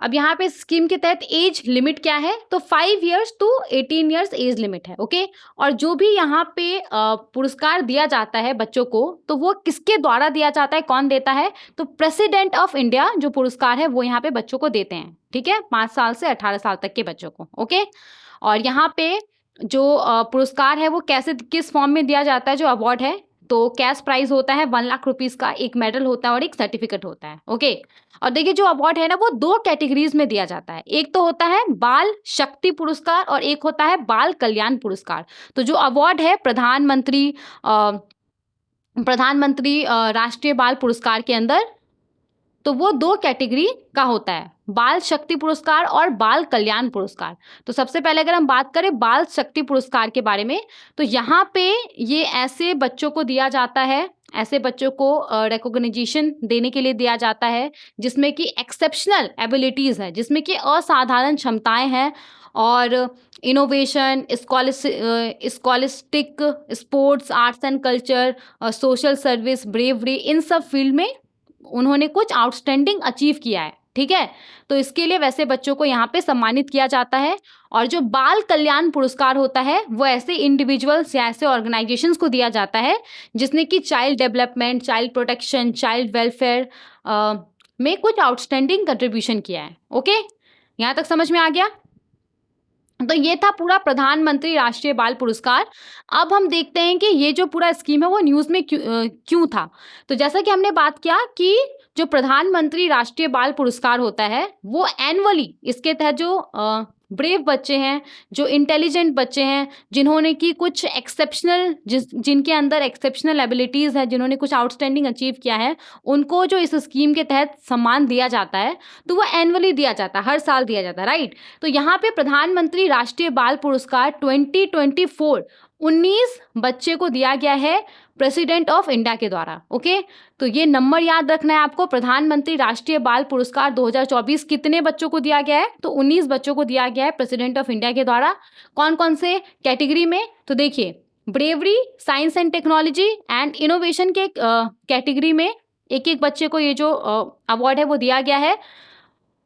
अब यहाँ पे स्कीम के तहत एज लिमिट क्या है? तो 5 years to 18 years age limit है। ओके, और जो भी यहाँ पे पुरस्कार दिया जाता है बच्चों को, तो वो किसके द्वारा दिया जाता है, कौन देता है? तो प्रेसिडेंट ऑफ इंडिया जो पुरस्कार है वो यहाँ पे बच्चों को देते हैं। ठीक है, 5 साल से 18 साल तक के बच्चों को। ओके, और यहाँ पे जो पुरस्कार है वो कैसे, किस फॉर्म में दिया जाता है? जो अवार्ड है, तो कैश प्राइज होता है 1 लाख रुपीज का, एक मेडल होता है और एक सर्टिफिकेट होता है। ओके, और देखिए जो अवार्ड है ना वो 2 कैटेगरीज में दिया जाता है। एक तो होता है बाल शक्ति पुरस्कार और एक होता है बाल कल्याण पुरस्कार। तो जो अवार्ड है प्रधानमंत्री राष्ट्रीय बाल पुरस्कार के अंदर, तो वो 2 कैटेगरी का होता है, बाल शक्ति पुरस्कार और बाल कल्याण पुरस्कार। तो सबसे पहले अगर हम बात करें बाल शक्ति पुरस्कार के बारे में, तो यहाँ पे ये ऐसे बच्चों को दिया जाता है, ऐसे बच्चों को रिकॉग्निशन देने के लिए दिया जाता है जिसमें कि एक्सेप्शनल एबिलिटीज़ है, जिसमें कि असाधारण क्षमताएं हैं, और innovation, scholastic, sports, arts and culture, social service, bravery, इन सब फील्ड में उन्होंने कुछ आउटस्टैंडिंग अचीव किया है। ठीक है, तो इसके लिए वैसे बच्चों को यहाँ पे सम्मानित किया जाता है। और जो बाल कल्याण पुरस्कार होता है वो ऐसे इंडिविजुअल्स या ऐसे ऑर्गेनाइजेशंस को दिया जाता है जिसने कि child development, child protection, child welfare में कुछ आउटस्टैंडिंग कंट्रीब्यूशन किया है। ओके, यहाँ तक समझ में आ गया? तो ये था पूरा प्रधानमंत्री राष्ट्रीय बाल पुरस्कार। अब हम देखते हैं कि ये जो पूरा स्कीम है वो न्यूज़ में क्यों था। तो जैसा कि हमने बात किया कि जो प्रधानमंत्री राष्ट्रीय बाल पुरस्कार होता है वो एनुअली, इसके तहत जो ब्रेव बच्चे हैं, जो इंटेलिजेंट बच्चे हैं, जिन्होंने की कुछ एक्सेप्शनल, जिनके अंदर एक्सेप्शनल एबिलिटीज़ है, जिन्होंने कुछ आउटस्टैंडिंग अचीव किया है, उनको जो इस स्कीम के तहत सम्मान दिया जाता है, तो वो एनुअली दिया जाता है, हर साल दिया जाता है, राइट। तो यहाँ पे प्रधानमंत्री राष्ट्रीय बाल पुरस्कार 2024 19 बच्चे को दिया गया है प्रेसिडेंट ऑफ इंडिया के द्वारा। ओके, तो ये नंबर याद रखना है आपको। प्रधानमंत्री राष्ट्रीय बाल पुरस्कार 2024 कितने बच्चों को दिया गया है? तो 19 बच्चों को दिया गया है प्रेसिडेंट ऑफ इंडिया के द्वारा। कौन कौन से कैटेगरी में? तो देखिए, bravery, science and technology and innovation के कैटेगरी में एक एक बच्चे को ये जो अवार्ड है वो दिया गया है।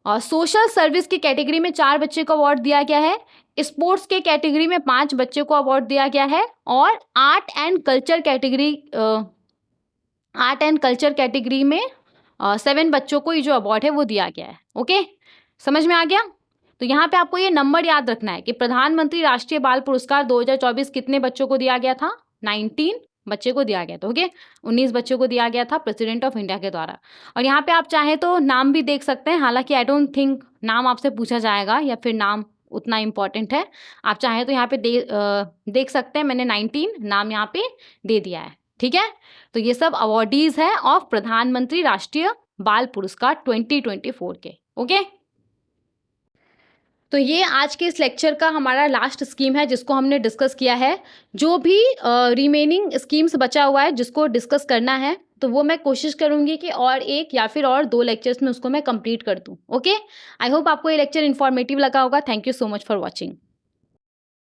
और सोशल सर्विस की कैटेगरी में 4 बच्चे को अवार्ड दिया गया है। स्पोर्ट्स के कैटेगरी में 5 बच्चे को अवार्ड दिया गया है। और आर्ट एंड कल्चर कैटेगरी में 7 बच्चों को ये जो अवार्ड है वो दिया गया है। ओके, समझ में आ गया? तो यहाँ पे आपको ये नंबर याद रखना है कि प्रधानमंत्री राष्ट्रीय बाल पुरस्कार 2024 कितने बच्चों को दिया गया था? 19 बच्चे को दिया गया था। ओके, 19 बच्चों को दिया गया था प्रेसिडेंट ऑफ इंडिया के द्वारा। और यहाँ पे आप चाहें तो नाम भी देख सकते हैं, हालांकि आई डोंट थिंक नाम आपसे पूछा जाएगा या फिर नाम उतना इम्पॉर्टेंट है। आप चाहें तो यहाँ पे देख सकते हैं, मैंने 19 नाम यहाँ पे दे दिया है। ठीक है, तो ये सब अवार्डीज है ऑफ प्रधानमंत्री राष्ट्रीय बाल पुरस्कार 2024 के। ओके, तो ये आज के इस लेक्चर का हमारा लास्ट स्कीम है जिसको हमने डिस्कस किया है। जो भी रिमेनिंग स्कीम्स बचा हुआ है जिसको डिस्कस करना है, तो वो मैं कोशिश करूंगी कि और एक या फिर और 2 लेक्चर्स में उसको मैं कंप्लीट कर दूं। ओके, आई होप आपको ये लेक्चर इन्फॉर्मेटिव लगा होगा। Thank you so much for watching.